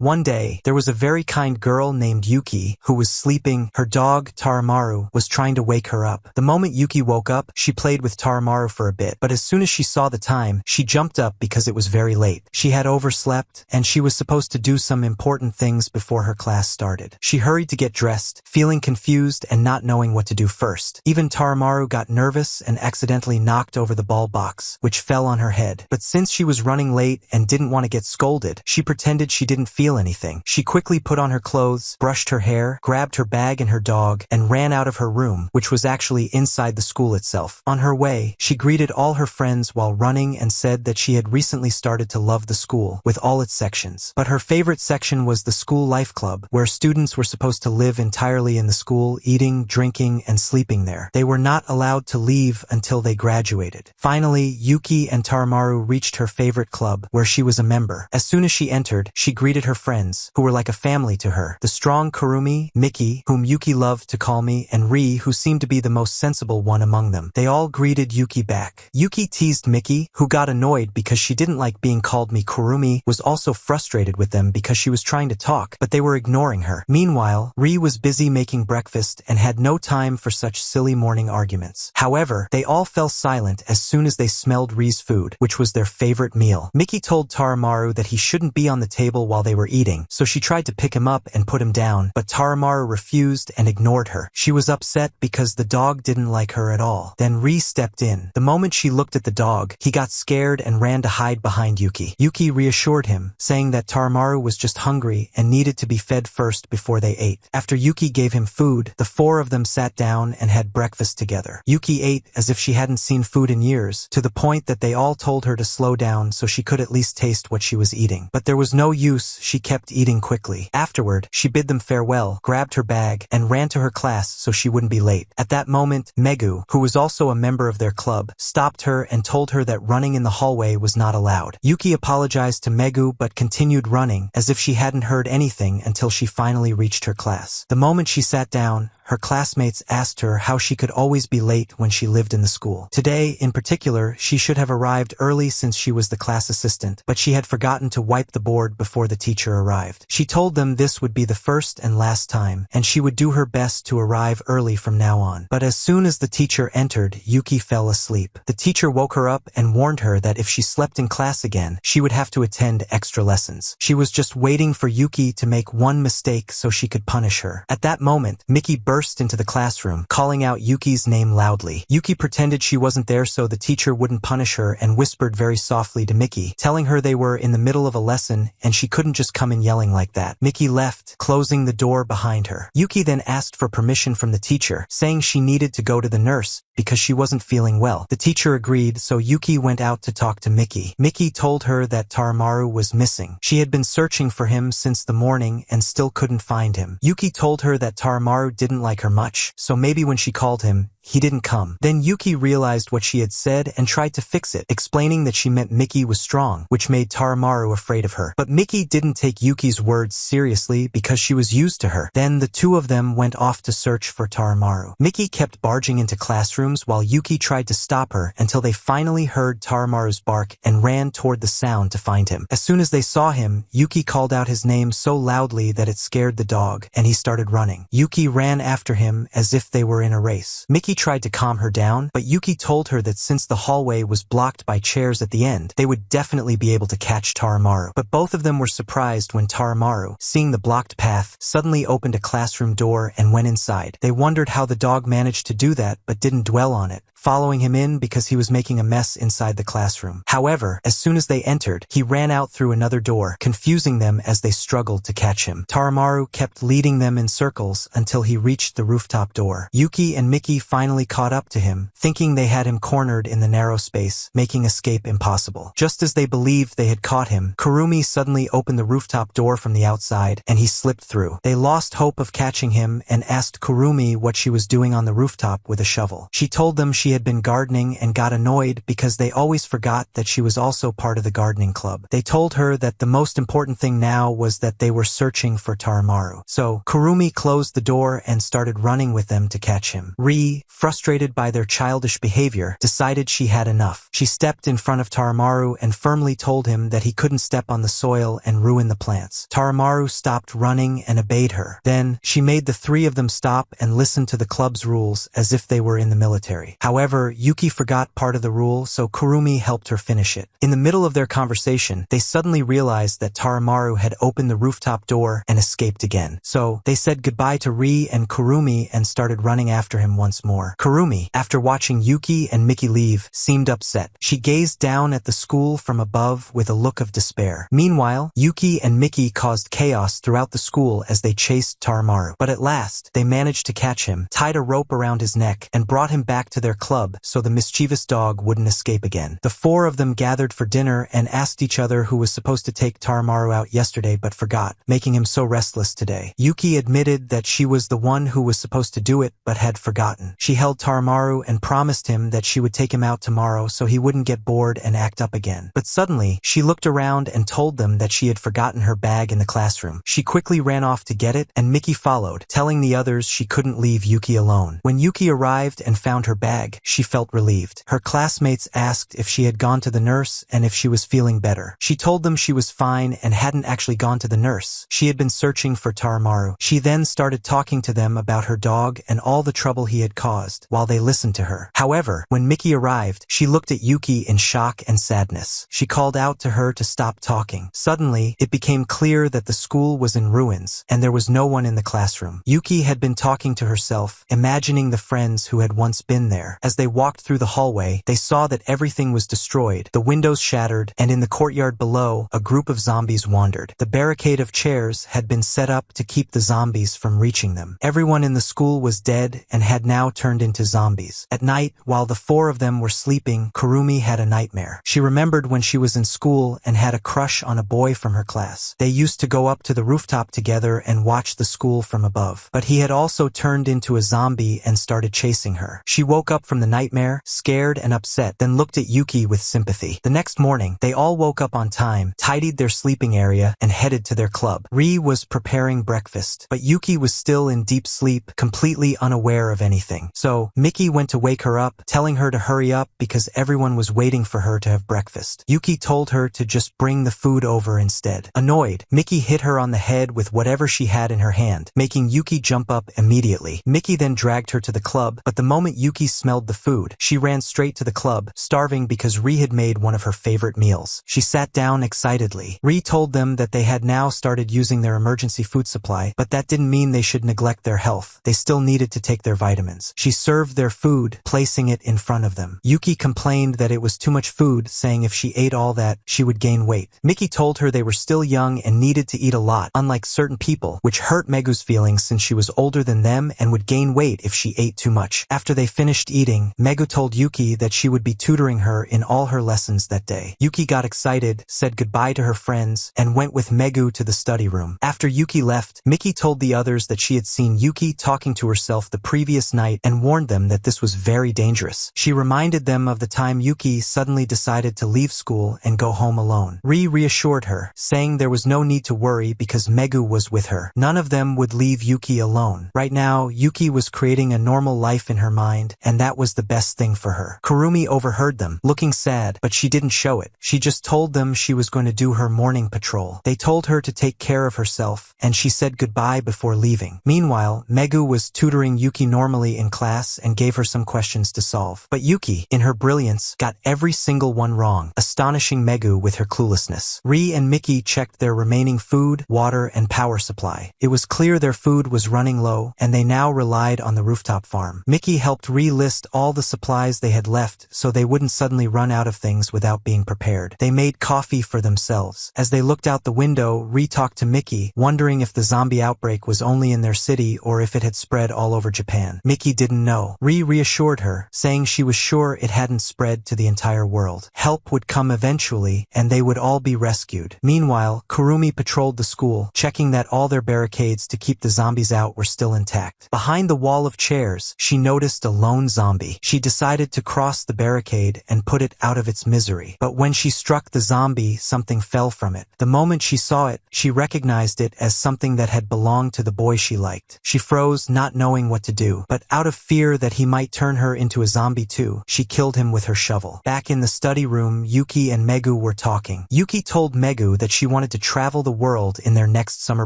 One day, there was a very kind girl named Yuki who was sleeping. Her dog, Taramaru, was trying to wake her up. The moment Yuki woke up, she played with Taramaru for a bit, but as soon as she saw the time, she jumped up because it was very late. She had overslept, and she was supposed to do some important things before her class started. She hurried to get dressed, feeling confused and not knowing what to do first. Even Taramaru got nervous and accidentally knocked over the ball box, which fell on her head. But since she was running late and didn't want to get scolded, she pretended she didn't feel anything. She quickly put on her clothes, brushed her hair, grabbed her bag and her dog, and ran out of her room, which was actually inside the school itself. On her way, she greeted all her friends while running and said that she had recently started to love the school, with all its sections. But her favorite section was the school life club, where students were supposed to live entirely in the school, eating, drinking, and sleeping there. They were not allowed to leave until they graduated. Finally, Yuki and Taramaru reached her favorite club, where she was a member. As soon as she entered, she greeted her friends, who were like a family to her. The strong Kurumi, Miki, whom Yuki loved to call me, and Ri, who seemed to be the most sensible one among them. They all greeted Yuki back. Yuki teased Miki, who got annoyed because she didn't like being called me Kurumi, was also frustrated with them because she was trying to talk, but they were ignoring her. Meanwhile, Ri was busy making breakfast and had no time for such silly morning arguments. However, they all fell silent as soon as they smelled Ri's food, which was their favorite meal. Miki told Taramaru that he shouldn't be on the table while they were eating, so she tried to pick him up and put him down, but Taramaru refused and ignored her. She was upset because the dog didn't like her at all. Then Ri stepped in. The moment she looked at the dog, he got scared and ran to hide behind Yuki. Yuki reassured him, saying that Taramaru was just hungry and needed to be fed first before they ate. After Yuki gave him food, the four of them sat down and had breakfast together. Yuki ate as if she hadn't seen food in years, to the point that they all told her to slow down so she could at least taste what she was eating. But there was no use, she kept eating quickly. Afterward, she bid them farewell, grabbed her bag, and ran to her class so she wouldn't be late. At that moment, Megu, who was also a member of their club, stopped her and told her that running in the hallway was not allowed. Yuki apologized to Megu but continued running, as if she hadn't heard anything until she finally reached her class. The moment she sat down, her classmates asked her how she could always be late when she lived in the school. Today, in particular, she should have arrived early since she was the class assistant, but she had forgotten to wipe the board before the teacher arrived. She told them this would be the first and last time, and she would do her best to arrive early from now on. But as soon as the teacher entered, Yuki fell asleep. The teacher woke her up and warned her that if she slept in class again, she would have to attend extra lessons. She was just waiting for Yuki to make one mistake so she could punish her. At that moment, Miki burst into the classroom, calling out Yuki's name loudly. Yuki pretended she wasn't there so the teacher wouldn't punish her and whispered very softly to Miki, telling her they were in the middle of a lesson and she couldn't just come in yelling like that. Miki left, closing the door behind her. Yuki then asked for permission from the teacher, saying she needed to go to the nurse because she wasn't feeling well. The teacher agreed, so Yuki went out to talk to Miki. Miki told her that Taramaru was missing. She had been searching for him since the morning and still couldn't find him. Yuki told her that Taramaru didn't like her much, so maybe when she called him, he didn't come. Then Yuki realized what she had said and tried to fix it, explaining that she meant Miki was strong, which made Taramaru afraid of her. But Miki didn't take Yuki's words seriously because she was used to her. Then the two of them went off to search for Taramaru. Miki kept barging into classrooms while Yuki tried to stop her until they finally heard Taramaru's bark and ran toward the sound to find him. As soon as they saw him, Yuki called out his name so loudly that it scared the dog, and he started running. Yuki ran after him as if they were in a race. Miki tried to calm her down, but Yuki told her that since the hallway was blocked by chairs at the end, they would definitely be able to catch Taramaru. But both of them were surprised when Taramaru, seeing the blocked path, suddenly opened a classroom door and went inside. They wondered how the dog managed to do that but didn't dwell on it, following him in because he was making a mess inside the classroom. However, as soon as they entered, he ran out through another door, confusing them as they struggled to catch him. Taramaru kept leading them in circles until he reached the rooftop door. Yuki and Miki finally caught up to him, thinking they had him cornered in the narrow space, making escape impossible. Just as they believed they had caught him, Kurumi suddenly opened the rooftop door from the outside, and he slipped through. They lost hope of catching him and asked Kurumi what she was doing on the rooftop with a shovel. She told them she had been gardening and got annoyed because they always forgot that she was also part of the gardening club. They told her that the most important thing now was that they were searching for Taramaru. So, Kurumi closed the door and started running with them to catch him. Ri, frustrated by their childish behavior, decided she had enough. She stepped in front of Taramaru and firmly told him that he couldn't step on the soil and ruin the plants. Taramaru stopped running and obeyed her. Then, she made the three of them stop and listen to the club's rules as if they were in the military. However, Yuki forgot part of the rule, so Kurumi helped her finish it. In the middle of their conversation, they suddenly realized that Taramaru had opened the rooftop door and escaped again. So, they said goodbye to Ri and Kurumi and started running after him once more. Kurumi, after watching Yuki and Miki leave, seemed upset. She gazed down at the school from above with a look of despair. Meanwhile, Yuki and Miki caused chaos throughout the school as they chased Taramaru. But at last, they managed to catch him, tied a rope around his neck, and brought him back to their club so the mischievous dog wouldn't escape again. The four of them gathered for dinner and asked each other who was supposed to take Taramaru out yesterday but forgot, making him so restless today. Yuki admitted that she was the one who was supposed to do it but had forgotten. She held Taramaru and promised him that she would take him out tomorrow so he wouldn't get bored and act up again. But suddenly, she looked around and told them that she had forgotten her bag in the classroom. She quickly ran off to get it, and Miki followed, telling the others she couldn't leave Yuki alone. When Yuki arrived and found her bag, she felt relieved. Her classmates asked if she had gone to the nurse and if she was feeling better. She told them she was fine and hadn't actually gone to the nurse. She had been searching for Taramaru. She then started talking to them about her dog and all the trouble he had caused, while they listened to her. However, when Miki arrived, she looked at Yuki in shock and sadness. She called out to her to stop talking. Suddenly, it became clear that the school was in ruins, and there was no one in the classroom. Yuki had been talking to herself, imagining the friends who had once been there. As they walked through the hallway, they saw that everything was destroyed, the windows shattered, and in the courtyard below, a group of zombies wandered. The barricade of chairs had been set up to keep the zombies from reaching them. Everyone in the school was dead and had now turned into zombies. At night, while the four of them were sleeping, Kurumi had a nightmare. She remembered when she was in school and had a crush on a boy from her class. They used to go up to the rooftop together and watch the school from above. But he had also turned into a zombie and started chasing her. She woke up from the nightmare, scared and upset, then looked at Yuki with sympathy. The next morning, they all woke up on time, tidied their sleeping area, and headed to their club. Ri was preparing breakfast, but Yuki was still in deep sleep, completely unaware of anything. So, Miki went to wake her up, telling her to hurry up because everyone was waiting for her to have breakfast. Yuki told her to just bring the food over instead. Annoyed, Miki hit her on the head with whatever she had in her hand, making Yuki jump up immediately. Miki then dragged her to the club, but the moment Yuki smelled the food, she ran straight to the club, starving because Ri had made one of her favorite meals. She sat down excitedly. Ri told them that they had now started using their emergency food supply, but that didn't mean they should neglect their health. They still needed to take their vitamins. She served their food, placing it in front of them. Yuki complained that it was too much food, saying if she ate all that, she would gain weight. Miki told her they were still young and needed to eat a lot, unlike certain people, which hurt Megu's feelings since she was older than them and would gain weight if she ate too much. After they finished eating, Megu told Yuki that she would be tutoring her in all her lessons that day. Yuki got excited, said goodbye to her friends, and went with Megu to the study room. After Yuki left, Miki told the others that she had seen Yuki talking to herself the previous night and warned them that this was very dangerous. She reminded them of the time Yuki suddenly decided to leave school and go home alone. Ri reassured her, saying there was no need to worry because Megu was with her. None of them would leave Yuki alone. Right now, Yuki was creating a normal life in her mind, and that was the best thing for her. Kurumi overheard them, looking sad, but she didn't show it. She just told them she was going to do her morning patrol. They told her to take care of herself, and she said goodbye before leaving. Meanwhile, Megu was tutoring Yuki normally in class and gave her some questions to solve. But Yuki, in her brilliance, got every single one wrong, astonishing Megu with her cluelessness. Ri and Miki checked their remaining food, water, and power supply. It was clear their food was running low, and they now relied on the rooftop farm. Miki helped Ri list all the supplies they had left so they wouldn't suddenly run out of things without being prepared. They made coffee for themselves. As they looked out the window, Ri talked to Miki, wondering if the zombie outbreak was only in their city or if it had spread all over Japan. Miki didn't know. Ri reassured her, saying she was sure it hadn't spread to the entire world. Help would come eventually, and they would all be rescued. Meanwhile, Kurumi patrolled the school, checking that all their barricades to keep the zombies out were still intact. Behind the wall of chairs, she noticed a lone zombie. She decided to cross the barricade and put it out of its misery. But when she struck the zombie, something fell from it. The moment she saw it, she recognized it as something that had belonged to the boy she liked. She froze, not knowing what to do. But out of fear that he might turn her into a zombie too, she killed him with her shovel. Back in the study room, Yuki and Megu were talking. Yuki told Megu that she wanted to travel the world in their next summer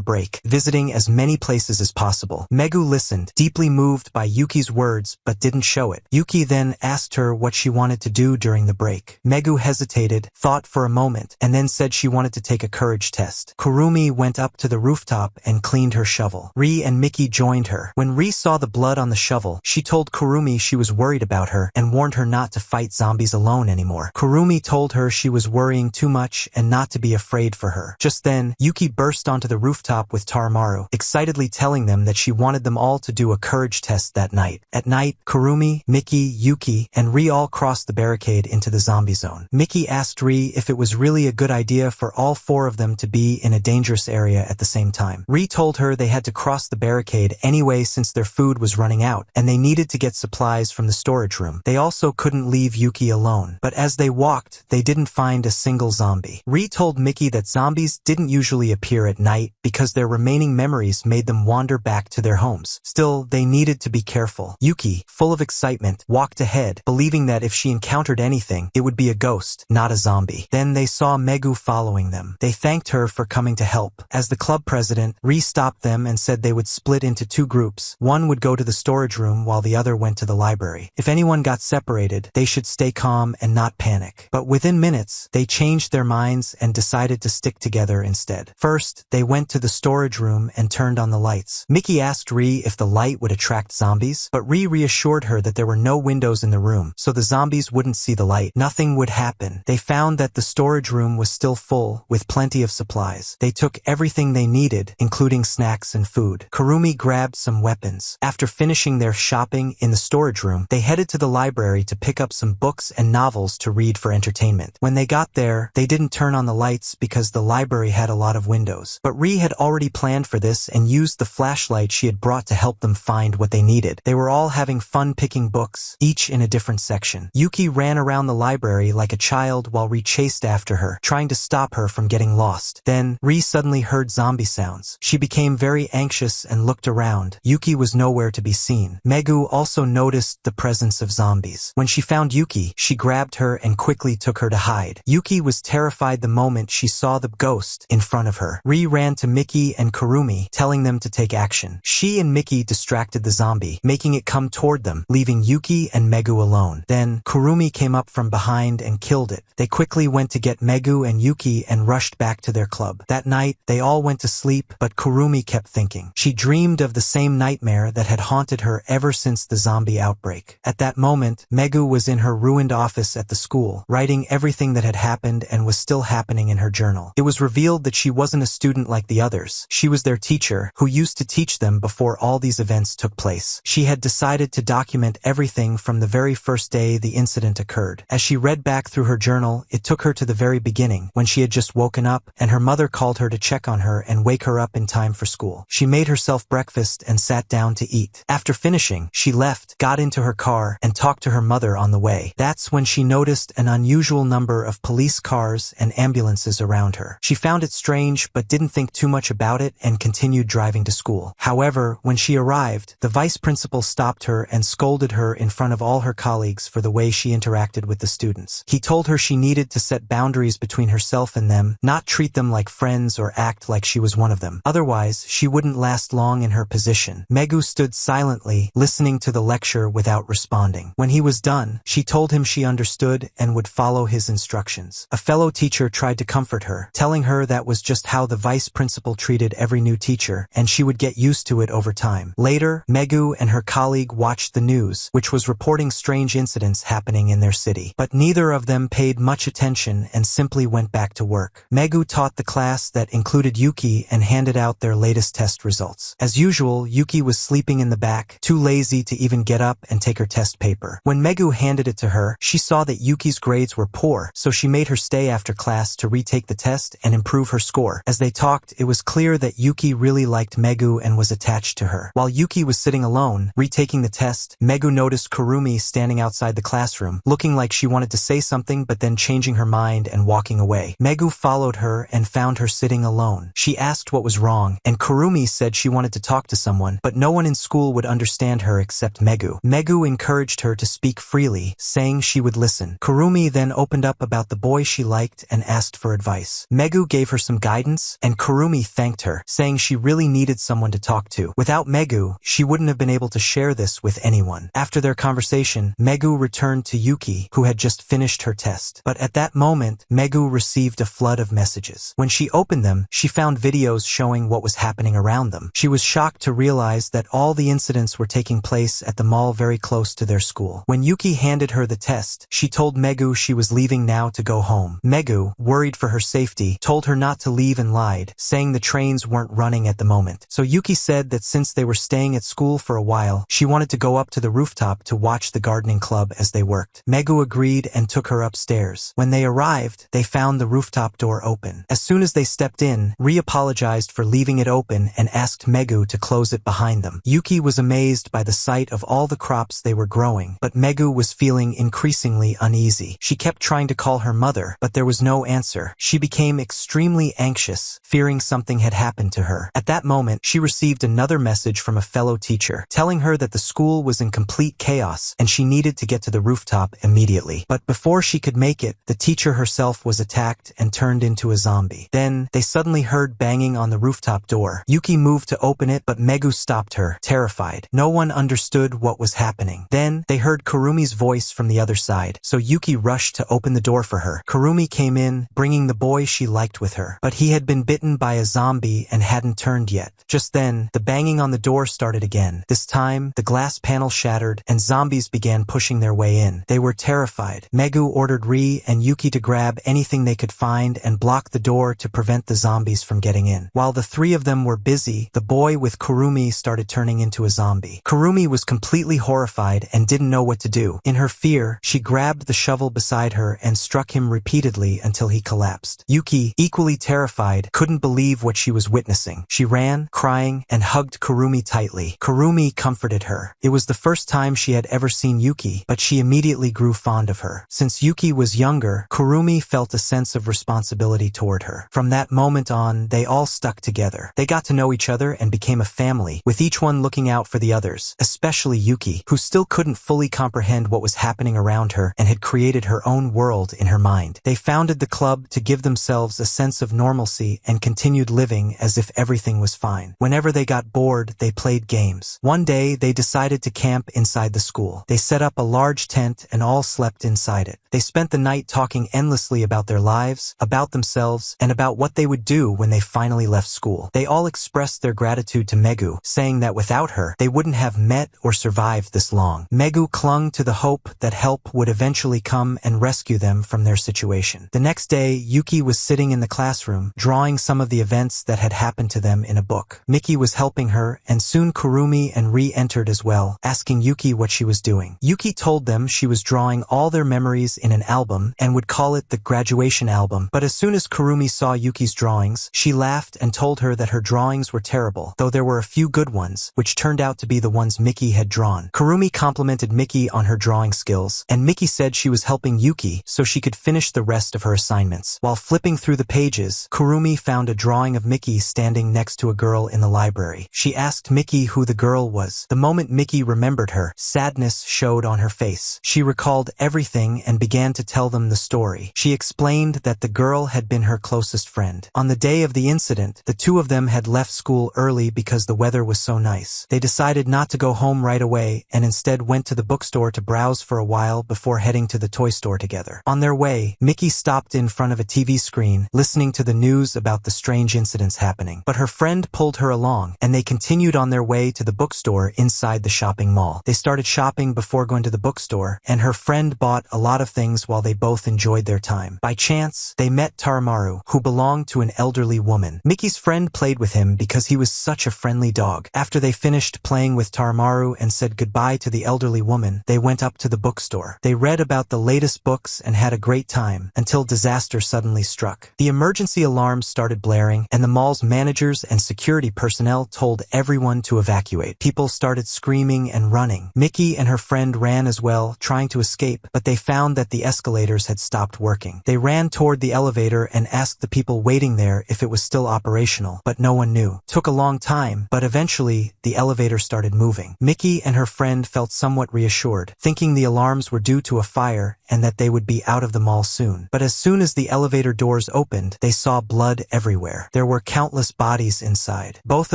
break, visiting as many places as possible. Megu listened, deeply moved by Yuki's words, but didn't show it. Yuki then asked her what she wanted to do during the break. Megu hesitated, thought for a moment, and then said she wanted to take a courage test. Kurumi went up to the rooftop and cleaned her shovel. Ri and Miki joined her. When Ri saw the blood on the shovel, she told Kurumi she was worried about her and warned her not to fight zombies alone anymore. Kurumi told her she was worrying too much and not to be afraid for her. Just then, Yuki burst onto the rooftop with Taramaru, excitedly telling them that she wanted them all to do a courage test that night. At night, Kurumi, Miki, Yuki, and Ri all crossed the barricade into the zombie zone. Miki asked Ri if it was really a good idea for all four of them to be in a dangerous area at the same time. Ri told her they had to cross the barricade anyway since their food was running out, and they needed to get supplies from the storage room. They also couldn't leave Yuki alone. But as they walked, they didn't find a single zombie. Ri told Miki that zombies didn't usually appear at night because their remaining memories made them wander back to their homes. Still, they needed to be careful. Yuki, full of excitement, walked ahead, believing that if she encountered anything, it would be a ghost, not a zombie. Then they saw Megu following them. They thanked her for coming to help. As the club president, Ri stopped them and said they would split into two groups. One would go to the storage room while the other went to the library. If anyone got separated, they should stay calm and not panic. But within minutes, they changed their minds and decided to stick together instead. First, they went to the storage room and turned on the lights. Miki asked Ri if the light would attract zombies, but Ri reassured her that there were no windows in the room, so the zombies wouldn't see the light. Nothing would happen. They found that the storage room was still full, with plenty of supplies. They took everything they needed, including snacks and food. Kurumi grabbed some weapons. After finishing their shopping in the storage room, they headed to the library to pick up some books and novels to read for entertainment. When they got there, they didn't turn on the lights because the library had a lot of windows. But Ri had already planned for this and used the flashlight she had brought to help them find what they needed. They were all having fun picking books, each in a different section. Yuki ran around the library like a child while Ri chased after her, trying to stop her from getting lost. Then, Ri suddenly heard zombie sounds. She became very anxious and looked around. Yuki was nowhere to be seen. Megu also noticed the presence of zombies. When she found Yuki, she grabbed her and quickly took her to hide. Yuki was terrified the moment she saw the ghost in front of her. Ri ran to Miki and Kurumi, telling them to take action. She and Miki distracted the zombie, making it come toward them, leaving Yuki and Megu alone. Then, Kurumi came up from behind and killed it. They quickly went to get Megu and Yuki and rushed back to their club. That night, they all went to sleep, but Kurumi kept thinking. She dreamed of the same nightmare that had haunted her ever since the zombie outbreak. At that moment, Megu was in her ruined office at the school, writing everything that had happened and was still happening in her journal. It was revealed that she wasn't a student like the others. She was their teacher, who used to teach them before all these events took place. She had decided to document everything from the very first day the incident occurred. As she read back through her journal, it took her to the very beginning, when she had just woken up, and her mother called her to check on her and wake her up in time for school. She made herself breakfast and sat down to eat. After finishing, she left, got into her car, and talked to her mother on the way. That's when she noticed an unusual number of police cars and ambulances around her. She found it strange, but didn't think too much about it and continued driving to school. However, when she arrived, the vice principal stopped her and scolded her in front of all her colleagues for the way she interacted with the students. He told her she needed to set boundaries between herself and them, not treat them like friends or act like she was one of them. Otherwise, she wouldn't last long in her position. Megu stood silently, listening to the lecture without responding. When he was done, she told him she understood and would follow his instructions. A fellow teacher tried to comfort her, telling her that was just how the vice principal treated every new teacher, and she would get used to it over time. Later, Megu and her colleague watched the news, which was reporting strange incidents happening in their city. But neither of them paid much attention and simply went back to work. Megu taught the class that included Yuki and handed out their latest test results. As usual, Yuki was sleeping in the back, too lazy to even get up and take her test paper. When Megu handed it to her, she saw that Yuki's grades were poor, so she made her stay after class to retake the test and improve her score. As they talked, it was clear that Yuki really liked Megu and was attached to her. While Yuki was sitting alone, retaking the test, Megu noticed Kurumi standing outside the classroom, looking like she wanted to say something but then changing her mind and walking away. Megu followed her and found her sitting alone. She asked what was wrong, and Kurumi said she wanted to talk to someone, but no one in school would understand her her except Megu. Megu encouraged her to speak freely, saying she would listen. Kurumi then opened up about the boy she liked and asked for advice. Megu gave her some guidance, and Kurumi thanked her, saying she really needed someone to talk to. Without Megu, she wouldn't have been able to share this with anyone. After their conversation, Megu returned to Yuki, who had just finished her test. But at that moment, Megu received a flood of messages. When she opened them, she found videos showing what was happening around them. She was shocked to realize that all the incidents were taking place at the mall very close to their school. When Yuki handed her the test, she told Megu she was leaving now to go home. Megu, worried for her safety, told her not to leave and lied, saying the trains weren't running at the moment. So Yuki said that since they were staying at school for a while, she wanted to go up to the rooftop to watch the gardening club as they worked. Megu agreed and took her upstairs. When they arrived, they found the rooftop door open. As soon as they stepped in, Ri apologized for leaving it open and asked Megu to close it behind them. Yuki was amazed by the sight of all the crops they were growing, but Megu was feeling increasingly uneasy. She kept trying to call her mother, but there was no answer. She became extremely anxious, fearing something had happened to her. At that moment, she received another message from a fellow teacher, telling her that the school was in complete chaos and she needed to get to the rooftop immediately. But before she could make it, the teacher herself was attacked and turned into a zombie. Then, they suddenly heard banging on the rooftop door. Yuki moved to open it, but Megu stopped her, terrified. No one understood what was happening. Then, they heard Kurumi's voice from the other side, so Yuki rushed to open the door for her. Kurumi came in, bringing the boy she liked with her. But he had been bitten by a zombie and hadn't turned yet. Just then, the banging on the door started again. This time, the glass panel shattered, and zombies began pushing their way in. They were terrified. Megu ordered Ri and Yuki to grab anything they could find and block the door to prevent the zombies from getting in. While the three of them were busy, the boy with Kurumi started turning into a zombie. Kurumi was completely horrified and didn't know what to do. In her fear, she grabbed the shovel beside her and struck him repeatedly until he collapsed. Yuki, equally terrified, couldn't believe what she was witnessing. She ran, crying, and hugged Kurumi tightly. Kurumi comforted her. It was the first time she had ever seen Yuki, but she immediately grew fond of her. Since Yuki was younger, Kurumi felt a sense of responsibility toward her. From that moment on, they all stuck together. They got to know each other and became a family, with each one looking out for the others, especially Yuki, who still couldn't fully comprehend what was happening around her and had created her own world in her mind. They founded the club to give themselves a sense of normalcy and continued living as if everything was fine. Whenever they got bored, they played games. One day, they decided to camp inside the school. They set up a large tent and all slept inside it. They spent the night talking endlessly about their lives, about themselves, and about what they would do when they finally left school. They all expressed their gratitude to Megu, saying that without her, they wouldn't have met or survived this long. Megu clung to the hope that help would eventually come and rescue them from their situation. The next day, Yuki was sitting in the classroom, drawing some of the events that had happened to them in a book. Miki was helping her, and soon Kurumi and Ri entered as well, asking Yuki what she was doing. Yuki told them she was drawing all their memories in an album and would call it the graduation album. But as soon as Kurumi saw Yuki's drawings, she laughed and told her that her drawings were terrible, though there were a few good ones, which turned out to be the ones Miki had drawn. Kurumi complimented Miki on her drawing skills, and Miki said she was helping Yuki so she could finish the rest of her assignments. While flipping through the pages, Kurumi found a drawing of Miki standing next to a girl in the library. She asked Miki who the girl was. The moment Miki remembered her, sadness showed on her face. She recalled everything and began to tell them the story. She explained that the girl had been her closest friend. On the day of the incident, the two of them had left school early because the weather was so nice. They decided not to go home right away and instead went to the bookstore to browse for a while before heading to the toy store together. On their way, Miki stopped in front of a TV screen, listening to the news about the strange incidents happening. But her friend pulled her along, and they continued on their way to the bookstore inside the shopping mall. They started shopping before going to the bookstore, and her friend bought a lot of things while they both enjoyed their time. By chance, they met Taramaru, who belonged to an elderly woman. Miki's friend played with him because he was such a friendly dog. After they finished playing with Taramaru and said goodbye to the elderly woman, they went up to the bookstore. They read about the latest books and had a great time until disaster suddenly struck. The emergency alarms started blaring, and the mall's managers and security personnel told everyone to evacuate. People started screaming and running. Miki and her friend ran as well, trying to escape, but they found that the escalators had stopped working. They ran toward the elevator and asked the people waiting there if it was still operational, but no one knew. It took a long time, but eventually the elevator started moving moving. Mickey and her friend felt somewhat reassured, thinking the alarms were due to a fire and that they would be out of the mall soon. But as soon as the elevator doors opened, they saw blood everywhere. There were countless bodies inside. Both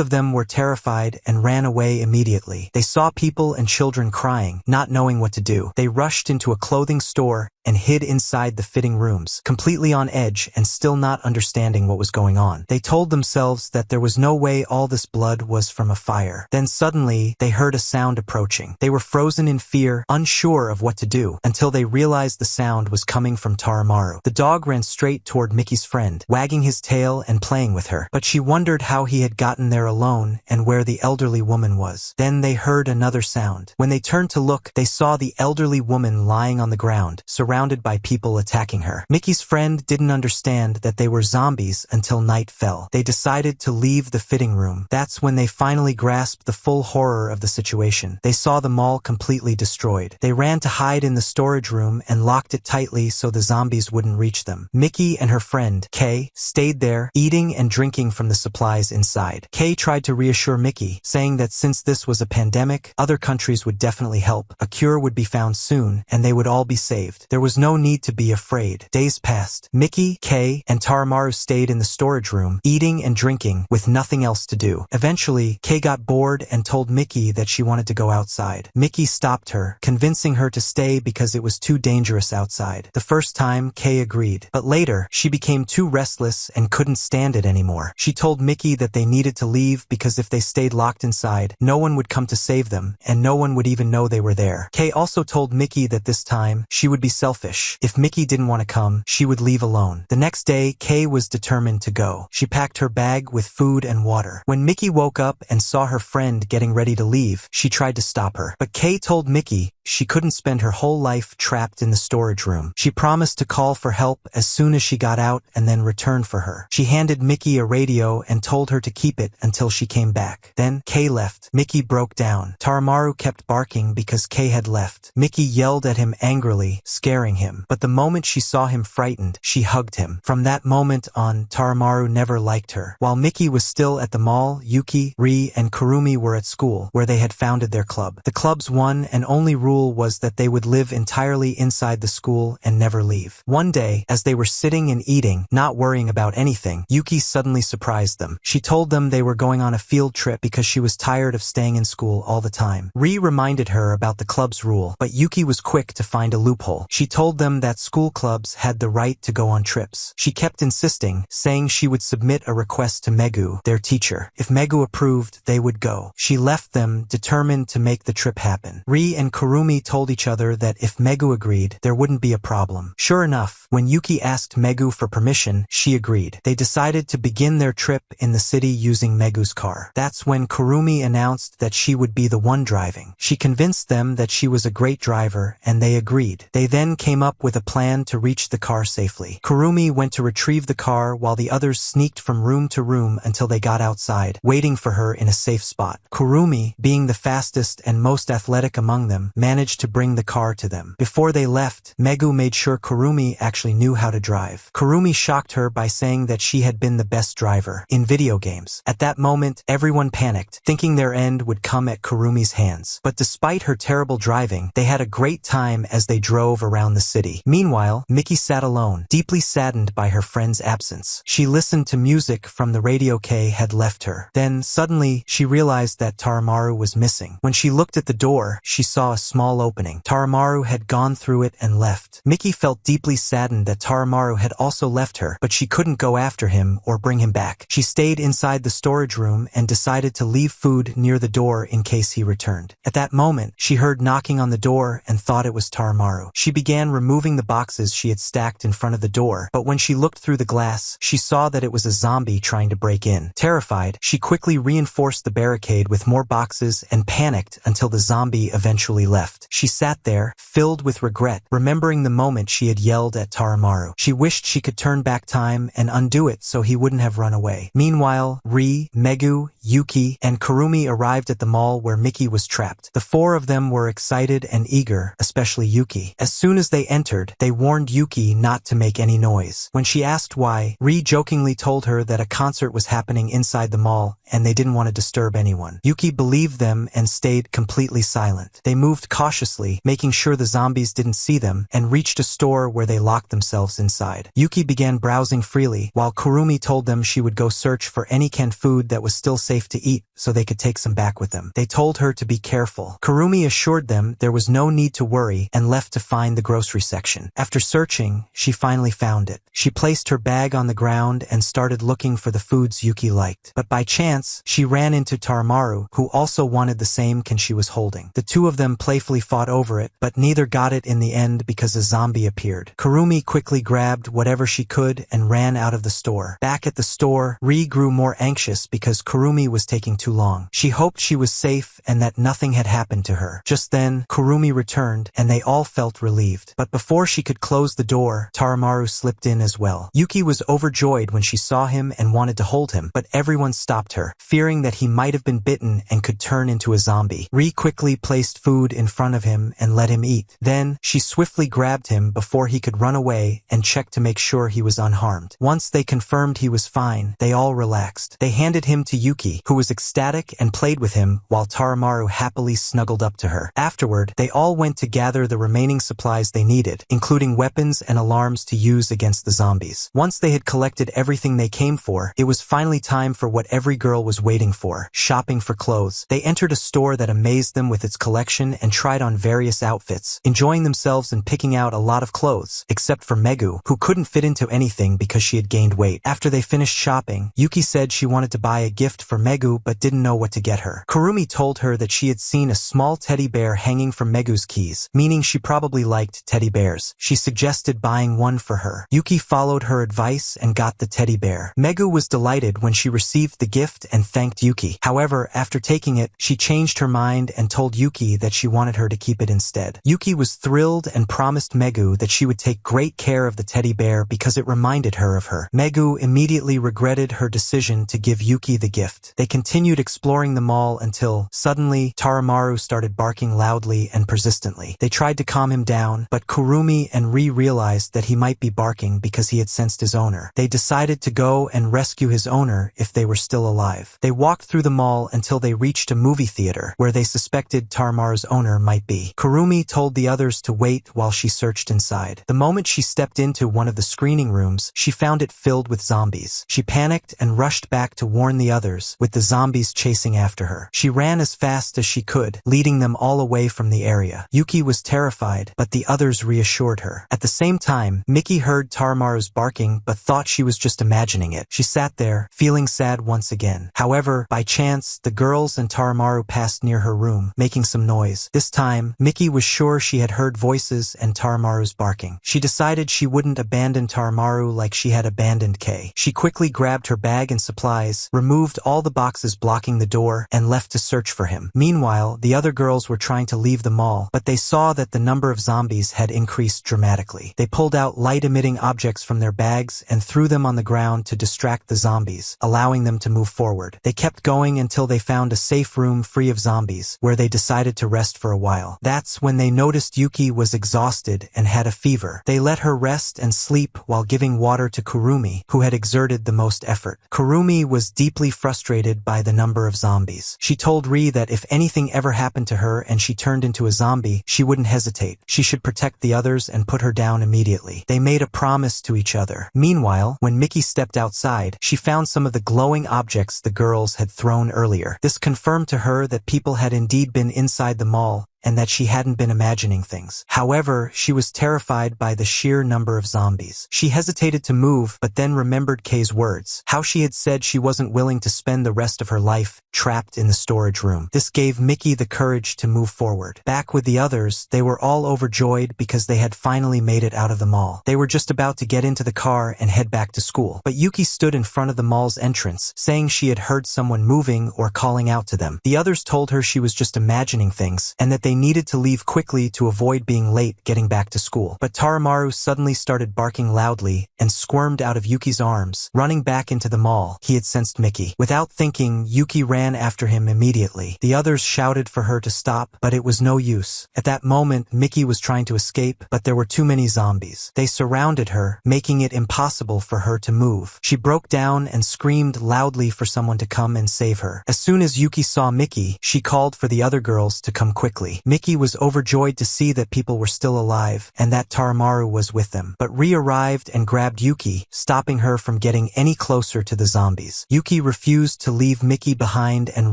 of them were terrified and ran away immediately. They saw people and children crying, not knowing what to do. They rushed into a clothing store and hid inside the fitting rooms, completely on edge and still not understanding what was going on. They told themselves that there was no way all this blood was from a fire. Then suddenly, they heard a sound approaching. They were frozen in fear, unsure of what to do, until they realized the sound was coming from Taramaru. The dog ran straight toward Mickey's friend, wagging his tail and playing with her, but she wondered how he had gotten there alone and where the elderly woman was. Then they heard another sound. When they turned to look, they saw the elderly woman lying on the ground, surrounded by people attacking her. Mickey's friend didn't understand that they were zombies until night fell. They decided to leave the fitting room. That's when they finally grasped the full horror of the situation. They saw the mall completely destroyed. They ran to hide in the storage room and locked it tightly so the zombies wouldn't reach them. Mickey and her friend, Kay, stayed there, eating and drinking from the supplies inside. Kay tried to reassure Mickey, saying that since this was a pandemic, other countries would definitely help. A cure would be found soon, and they would all be saved. There was no need to be afraid. Days passed. Mickey, Kay, and Taramaru stayed in the storage room, eating and drinking, with nothing else to do. Eventually, Kay got bored and told Mickey that she wanted to go outside. Mickey stopped her, convincing her to stay because it was too dangerous outside. The first time, Kay agreed, but later, she became too restless and couldn't stand it anymore. She told Mickey that they needed to leave because if they stayed locked inside, no one would come to save them, and no one would even know they were there. Kay also told Mickey that this time, she would be selfish. If Mickey didn't want to come, she would leave alone. The next day, Kay was determined to go. She packed her bag with food and water. When Mickey woke up and saw her friend getting ready to leave, she tried to stop her. But Kay told Mickey she couldn't spend her whole life trapped in the storage room. She promised to call for help as soon as she got out and then return for her. She handed Mickey a radio and told her to keep it until she came back. Then Kay left. Mickey broke down. Taramaru kept barking because Kay had left. Mickey yelled at him angrily, scaring him. But the moment she saw him frightened, she hugged him. From that moment on, Taramaru never liked her. While Mickey was still at the mall, Yuki, Ri, and Kurumi were at school, where they had founded their club. The club's one and only rule was that they would live entirely inside the school and never leave. One day, as they were sitting and eating, not worrying about anything, Yuki suddenly surprised them. She told them they were going on a field trip because she was tired of staying in school all the time. Ri reminded her about the club's rule, but Yuki was quick to find a loophole. She told them that school clubs had the right to go on trips. She kept insisting, saying she would submit a request to Megu, their teacher. If Megu approved, they would go. She left them, determined to make the trip happen. Ri and Kurumi told each other that if Megu agreed, there wouldn't be a problem. Sure enough, when Yuki asked Megu for permission, she agreed. They decided to begin their trip in the city using Megu's car. That's when Kurumi announced that she would be the one driving. She convinced them that she was a great driver, and they agreed. They then came up with a plan to reach the car safely. Kurumi went to retrieve the car while the others sneaked from room to room until they got outside, waiting for her in a safe spot. Kurumi, being the fastest and most athletic among them, managed to bring the car to them. Before they left, Megu made sure Kurumi actually knew how to drive. Kurumi shocked her by saying that she had been the best driver in video games. At that moment, everyone panicked, thinking their end would come at Kurumi's hands. But despite her terrible driving, they had a great time as they drove around the city. Meanwhile, Mickey sat alone, deeply saddened by her friend's absence. She listened to music from the radio Kay had left her. Then, suddenly, she realized that Taramaru was missing. When she looked at the door, she saw a small opening. Taramaru had gone through it and left. Mickey felt deeply saddened that Taramaru had also left her, but she couldn't go after him or bring him back. She stayed inside the storage room and decided to leave food near the door in case he returned. At that moment, she heard knocking on the door and thought it was Taramaru. She began removing the boxes she had stacked in front of the door, but when she looked through the glass, she saw that it was a zombie trying to break in. Terrified, she quickly reinforced the barricade with more boxes and panicked until the zombie eventually left. She sat there, filled with regret, remembering the moment she had yelled at Taramaru. She wished she could turn back time and undo it so he wouldn't have run away. Meanwhile, Ri, Megu, Yuki, and Kurumi arrived at the mall where Mickey was trapped. The four of them were excited and eager, especially Yuki. As soon as as they entered, they warned Yuki not to make any noise. When she asked why, Ri jokingly told her that a concert was happening inside the mall and they didn't want to disturb anyone. Yuki believed them and stayed completely silent. They moved cautiously, making sure the zombies didn't see them, and reached a store where they locked themselves inside. Yuki began browsing freely, while Kurumi told them she would go search for any canned food that was still safe to eat so they could take some back with them. They told her to be careful. Kurumi assured them there was no need to worry and left to find the grocery section. After searching, she finally found it. She placed her bag on the ground and started looking for the foods Yuki liked. But by chance, she ran into Taramaru, who also wanted the same can she was holding. The two of them playfully fought over it, but neither got it in the end because a zombie appeared. Kurumi quickly grabbed whatever she could and ran out of the store. Back at the store, Ri grew more anxious because Kurumi was taking too long. She hoped she was safe and that nothing had happened to her. Just then, Kurumi returned, and they all felt relieved. But before she could close the door, Taramaru slipped in as well. Yuki was overjoyed when she saw him and wanted to hold him, but everyone stopped her, fearing that he might have been bitten and could turn into a zombie. Ri quickly placed food in front of him and let him eat. Then, she swiftly grabbed him before he could run away and checked to make sure he was unharmed. Once they confirmed he was fine, they all relaxed. They handed him to Yuki, who was ecstatic and played with him while Taramaru happily snuggled up to her. Afterward, they all went to gather the remaining supplies they needed, including weapons and alarms to use against the zombies. Once they had collected everything they came for, it was finally time for what every girl was waiting for: shopping for clothes. They entered a store that amazed them with its collection and tried on various outfits, enjoying themselves and picking out a lot of clothes, except for Megu, who couldn't fit into anything because she had gained weight. After they finished shopping, Yuki said she wanted to buy a gift for Megu but didn't know what to get her. Kurumi told her that she had seen a small teddy bear hanging from Megu's keys, meaning she probably liked teddy bears. She suggested buying one for her. Yuki followed her advice and got the teddy bear. Megu was delighted when she received the gift and thanked Yuki. However, after taking it, she changed her mind and told Yuki that she wanted her to keep it instead. Yuki was thrilled and promised Megu that she would take great care of the teddy bear because it reminded her of her. Megu immediately regretted her decision to give Yuki the gift. They continued exploring the mall until, suddenly, Taramaru started barking loudly and persistently. They tried to calm him down, but Kurumi and Ri realized that he might be barking because he had sensed his owner. They decided to go and rescue his owner if they were still alive. They walked through the mall until they reached a movie theater where they suspected Taramaru's owner might be. Kurumi told the others to wait while she searched inside. The moment she stepped into one of the screening rooms, she found it filled with zombies. She panicked and rushed back to warn the others, with the zombies chasing after her. She ran as fast as she could, leading them all away from the area. Yuki was terrified, but the others reassured her. At the same time, Miki heard Taramaru's barking but thought she was just imagining it. She sat there, feeling sad once again. However, by chance, the girls and Taramaru passed near her room, making some noise. This time, Miki was sure she had heard voices and Taramaru's barking. She decided she wouldn't abandon Taramaru like she had abandoned Kei. She quickly grabbed her bag and supplies, removed all the boxes blocking the door, and left to search for him. Meanwhile, the other girls were trying to leave the mall, but they saw that the number of zombies had increased dramatically. They pulled out light-emitting objects from their bags and threw them on the ground to distract the zombies, allowing them to move forward. They kept going until they found a safe room free of zombies, where they decided to rest for a while. That's when they noticed Yuki was exhausted and had a fever. They let her rest and sleep while giving water to Kurumi, who had exerted the most effort. Kurumi was deeply frustrated by the number of zombies. She told Ri that if anything ever happened to her and she turned into a zombie, she wouldn't hesitate. She should protect the others and put her down immediately. They made a promise to each other. Meanwhile, when Miki stepped outside, she found some of the glowing objects the girls had thrown earlier. This confirmed to her that people had indeed been inside the mall and that she hadn't been imagining things. However, she was terrified by the sheer number of zombies. She hesitated to move, but then remembered Kei's words, how she had said she wasn't willing to spend the rest of her life trapped in the storage room. This gave Miki the courage to move forward. Back with the others, they were all overjoyed because they had finally made it out of the mall. They were just about to get into the car and head back to school, but Yuki stood in front of the mall's entrance, saying she had heard someone moving or calling out to them. The others told her she was just imagining things, and that they they needed to leave quickly to avoid being late getting back to school. But Taramaru suddenly started barking loudly and squirmed out of Yuki's arms. Running back into the mall, he had sensed Miki. Without thinking, Yuki ran after him immediately. The others shouted for her to stop, but it was no use. At that moment, Miki was trying to escape, but there were too many zombies. They surrounded her, making it impossible for her to move. She broke down and screamed loudly for someone to come and save her. As soon as Yuki saw Miki, she called for the other girls to come quickly. Miki was overjoyed to see that people were still alive and that Taramaru was with them. But Ri arrived and grabbed Yuki, stopping her from getting any closer to the zombies. Yuki refused to leave Miki behind and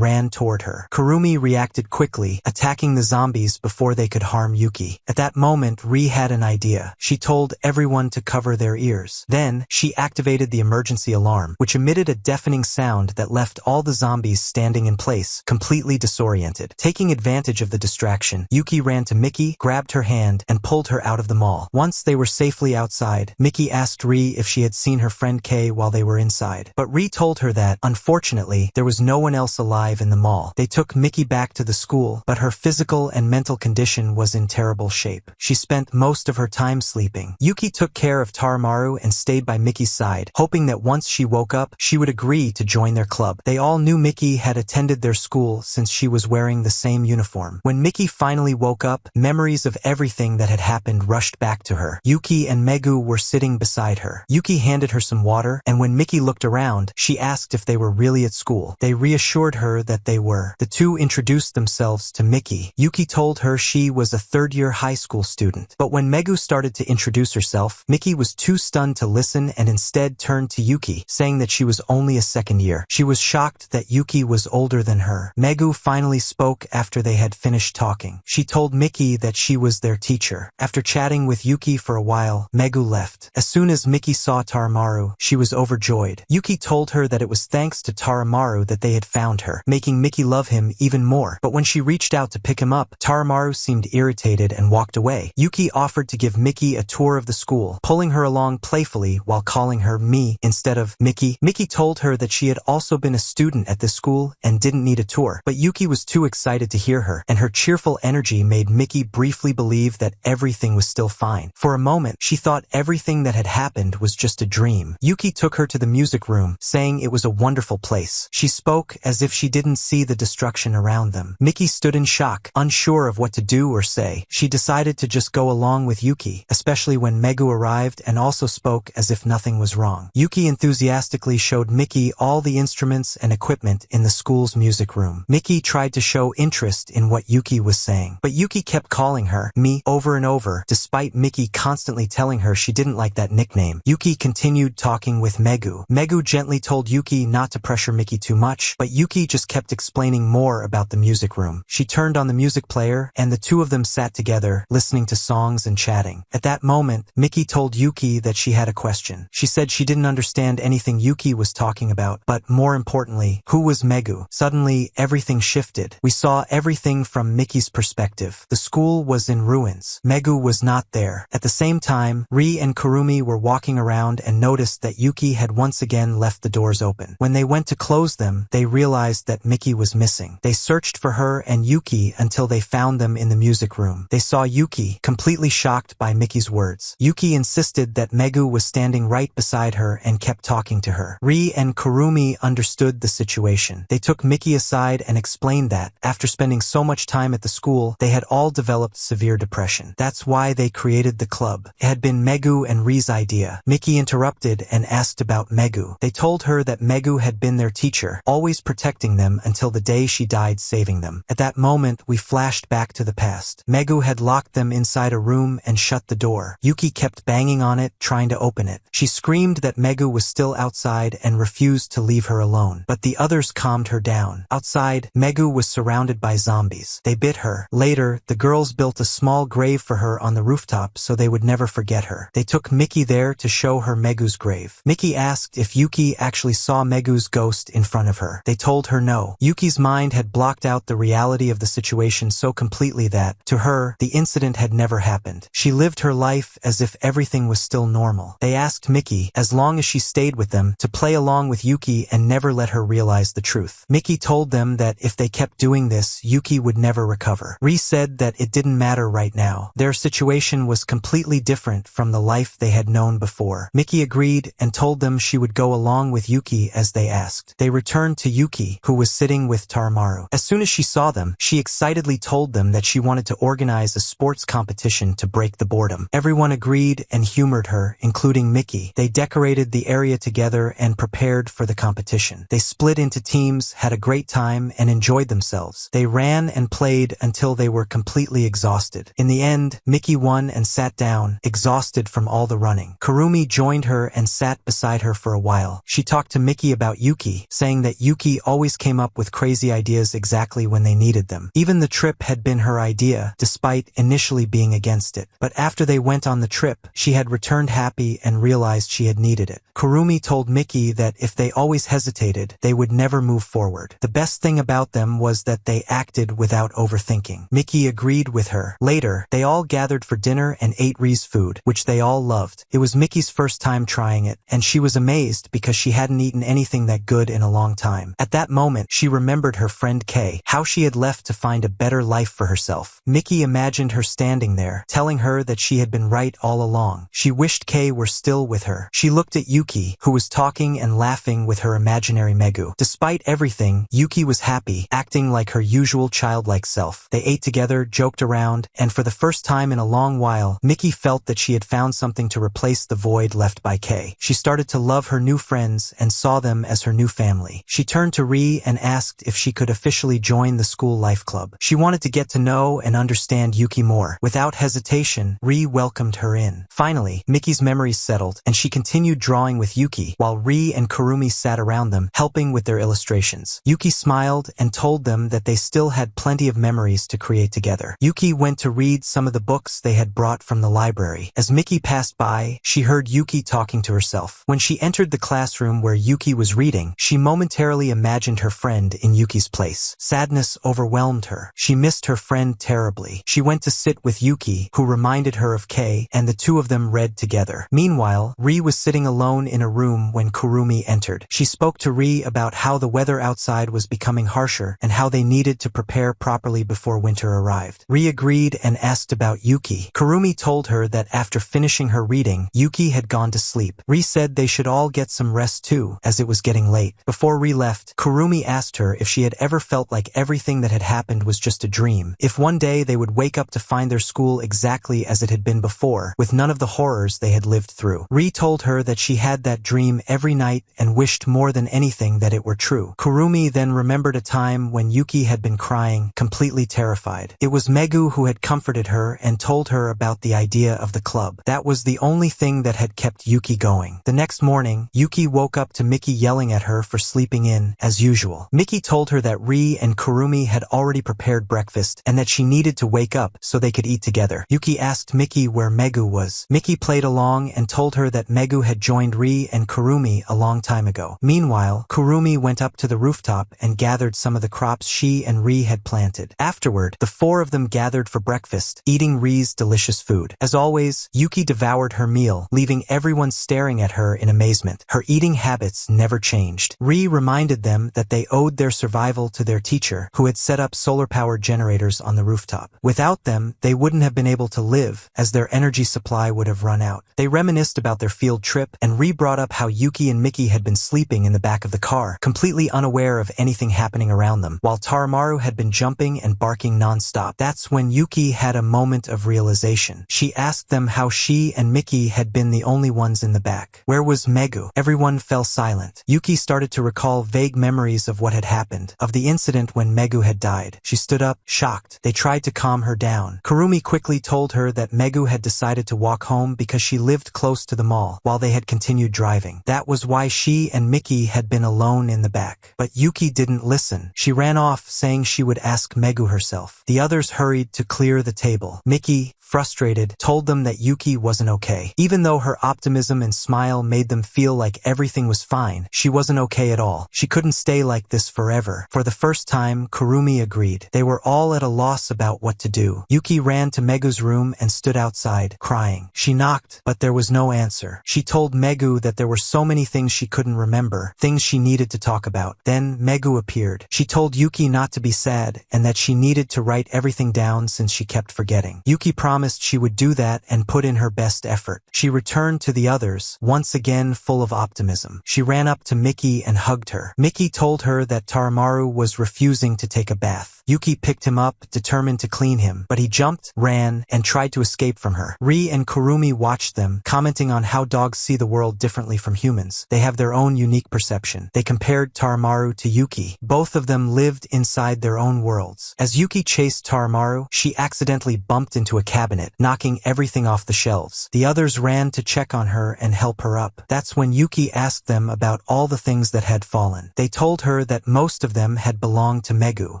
ran toward her. Kurumi reacted quickly, attacking the zombies before they could harm Yuki. At that moment, Ri had an idea. She told everyone to cover their ears. Then, she activated the emergency alarm, which emitted a deafening sound that left all the zombies standing in place, completely disoriented. Taking advantage of the distraction, Yuki ran to Miki, grabbed her hand, and pulled her out of the mall. Once they were safely outside, Miki asked Ri if she had seen her friend Kei while they were inside. But Ri told her that, unfortunately, there was no one else alive in the mall. They took Miki back to the school, but her physical and mental condition was in terrible shape. She spent most of her time sleeping. Yuki took care of Taramaru and stayed by Miki's side, hoping that once she woke up, she would agree to join their club. They all knew Miki had attended their school since she was wearing the same uniform. When Miki finally woke up, memories of everything that had happened rushed back to her. Yuki and Megu were sitting beside her. Yuki handed her some water, and when Miki looked around, she asked if they were really at school. They reassured her that they were. The two introduced themselves to Miki. Yuki told her she was a third-year high school student. But when Megu started to introduce herself, Miki was too stunned to listen and instead turned to Yuki, saying that she was only a second year. She was shocked that Yuki was older than her. Megu finally spoke after they had finished talking. She told Miki that she was their teacher. After chatting with Yuki for a while, Megu left. As soon as Miki saw Taramaru, she was overjoyed. Yuki told her that it was thanks to Taramaru that they had found her, making Miki love him even more. But when she reached out to pick him up, Taramaru seemed irritated and walked away. Yuki offered to give Miki a tour of the school, pulling her along playfully while calling her me instead of Miki. Miki told her that she had also been a student at this school and didn't need a tour, but Yuki was too excited to hear her, and her cheerful energy made Miki briefly believe that everything was still fine. For a moment, she thought everything that had happened was just a dream. Yuki took her to the music room, saying it was a wonderful place. She spoke as if she didn't see the destruction around them. Miki stood in shock, unsure of what to do or say. She decided to just go along with Yuki, especially when Megu arrived and also spoke as if nothing was wrong. Yuki enthusiastically showed Miki all the instruments and equipment in the school's music room. Miki tried to show interest in what Yuki was saying, but Yuki kept calling her me over and over, despite Miki constantly telling her she didn't like that nickname. Yuki continued talking with Megu. Megu gently told Yuki not to pressure Miki too much, but Yuki just kept explaining more about the music room. She turned on the music player, and the two of them sat together, listening to songs and chatting. At that moment, Miki told Yuki that she had a question. She said she didn't understand anything Yuki was talking about, but more importantly, who was Megu? Suddenly, everything shifted. We saw everything from Miki's perspective. The school was in ruins. Megu was not there. At the same time, Ri and Kurumi were walking around and noticed that Yuki had once again left the doors open. When they went to close them, they realized that Miki was missing. They searched for her and Yuki until they found them in the music room. They saw Yuki, completely shocked by Miki's words. Yuki insisted that Megu was standing right beside her and kept talking to her. Ri and Kurumi understood the situation. They took Miki aside and explained that, after spending so much time at the school, they had all developed severe depression. That's why they created the club. It had been Megu and Ri's idea. Miki interrupted and asked about Megu. They told her that Megu had been their teacher, always protecting them until the day she died saving them. At that moment, we flashed back to the past. Megu had locked them inside a room and shut the door. Yuki kept banging on it, trying to open it. She screamed that Megu was still outside and refused to leave her alone, but the others calmed her down. Outside, Megu was surrounded by zombies. They bit her. Later, the girls built a small grave for her on the rooftop so they would never forget her. They took Miki there to show her Megu's grave. Miki asked if Yuki actually saw Megu's ghost in front of her. They told her no. Yuki's mind had blocked out the reality of the situation so completely that, to her, the incident had never happened. She lived her life as if everything was still normal. They asked Miki, as long as she stayed with them, to play along with Yuki and never let her realize the truth. Miki told them that if they kept doing this, Yuki would never recover. recover. Ri said that it didn't matter right now. Their situation was completely different from the life they had known before. Miki agreed and told them she would go along with Yuki as they asked. They returned to Yuki, who was sitting with Taramaru. As soon as she saw them, she excitedly told them that she wanted to organize a sports competition to break the boredom. Everyone agreed and humored her, including Miki. They decorated the area together and prepared for the competition. They split into teams, had a great time, and enjoyed themselves. They ran and played until they were completely exhausted. In the end, Miki won and sat down, exhausted from all the running. Kurumi joined her and sat beside her for a while. She talked to Miki about Yuki, saying that Yuki always came up with crazy ideas exactly when they needed them. Even the trip had been her idea, despite initially being against it. But after they went on the trip, she had returned happy and realized she had needed it. Kurumi told Miki that if they always hesitated, they would never move forward. The best thing about them was that they acted without overthinking. Miki agreed with her. Later, they all gathered for dinner and ate Ri's food, which they all loved. It was Miki's first time trying it, and she was amazed because she hadn't eaten anything that good in a long time. At that moment, she remembered her friend Kei, how she had left to find a better life for herself. Miki imagined her standing there, telling her that she had been right all along. She wished Kei were still with her. She looked at Yuki, who was talking and laughing with her imaginary Megu. Despite everything, Yuki was happy, acting like her usual childlike self. They ate together, joked around, and for the first time in a long while, Miki felt that she had found something to replace the void left by Kei. She started to love her new friends and saw them as her new family. She turned to Ri and asked if she could officially join the school life club. She wanted to get to know and understand Yuki more. Without hesitation, Ri welcomed her in. Finally, Miki's memories settled, and she continued drawing with Yuki, while Ri and Kurumi sat around them, helping with their illustrations. Yuki smiled and told them that they still had plenty of memories to create together. Yuki went to read some of the books they had brought from the library. As Miki passed by, she heard Yuki talking to herself. When she entered the classroom where Yuki was reading, she momentarily imagined her friend in Yuki's place. Sadness overwhelmed her. She missed her friend terribly. She went to sit with Yuki, who reminded her of Kei, and the two of them read together. Meanwhile, Ri was sitting alone in a room when Kurumi entered. She spoke to Ri about how the weather outside was becoming harsher and how they needed to prepare properly before winter arrived. Ri agreed and asked about Yuki. Kurumi told her that after finishing her reading, Yuki had gone to sleep. Ri said they should all get some rest too, as it was getting late. Before Ri left, Kurumi asked her if she had ever felt like everything that had happened was just a dream. If one day they would wake up to find their school exactly as it had been before, with none of the horrors they had lived through. Ri told her that she had that dream every night and wished more than anything that it were true. Kurumi then remembered a time when Yuki had been crying, completely terrified. It was Megu who had comforted her and told her about the idea of the club. That was the only thing that had kept Yuki going. The next morning, Yuki woke up to Miki yelling at her for sleeping in, as usual. Miki told her that Ri and Kurumi had already prepared breakfast and that she needed to wake up so they could eat together. Yuki asked Miki where Megu was. Miki played along and told her that Megu had joined Ri and Kurumi a long time ago. Meanwhile, Kurumi went up to the rooftop and gathered some of the crops she and Ri had planted. Afterward, the four of them gathered for breakfast, eating Ri's delicious food. As always, Yuki devoured her meal, leaving everyone staring at her in amazement. Her eating habits never changed. Ri reminded them that they owed their survival to their teacher, who had set up solar-powered generators on the rooftop. Without them, they wouldn't have been able to live, as their energy supply would have run out. They reminisced about their field trip, and Ri brought up how Yuki and Miki had been sleeping in the back of the car, completely unaware of anything happening around them, while Taramaru had been jumping and barking non-stop. That's when Yuki had a moment of realization. She asked them how she and Miki had been the only ones in the back. Where was Megu? Everyone fell silent. Yuki started to recall vague memories of what had happened, of the incident when Megu had died. She stood up, shocked. They tried to calm her down. Kurumi quickly told her that Megu had decided to walk home because she lived close to the mall, while they had continued driving. That was why she and Miki had been alone in the back. But Yuki didn't listen. She ran off, saying she would ask Megu herself. The others hurried to clear the table. Miki, frustrated, told them that Yuki wasn't okay. Even though her optimism and smile made them feel like everything was fine, she wasn't okay at all. She couldn't stay like this forever. For the first time, Kurumi agreed. They were all at a loss about what to do. Yuki ran to Megu's room and stood outside, crying. She knocked, but there was no answer. She told Megu that there were so many things she couldn't remember, things she needed to talk about. Then Megu appeared. She told Yuki not to be sad and that she needed to write everything down since she kept forgetting. Yuki promised she would do that and put in her best effort. She returned to the others, once again full of optimism. She ran up to Miki and hugged her. Miki told her that Taramaru was refusing to take a bath. Yuki picked him up, determined to clean him, but he jumped, ran, and tried to escape from her. Ri and Kurumi watched them, commenting on how dogs see the world differently from humans. They have their own unique perception. They compared Taramaru to Yuki. Both of them lived inside their own worlds. As Yuki chased Taramaru, she accidentally bumped into a cabinet, knocking everything off the shelves. The others ran to check on her and help her up. That's when Yuki asked them about all the things that had fallen. They told her that most of them had belonged to Megu.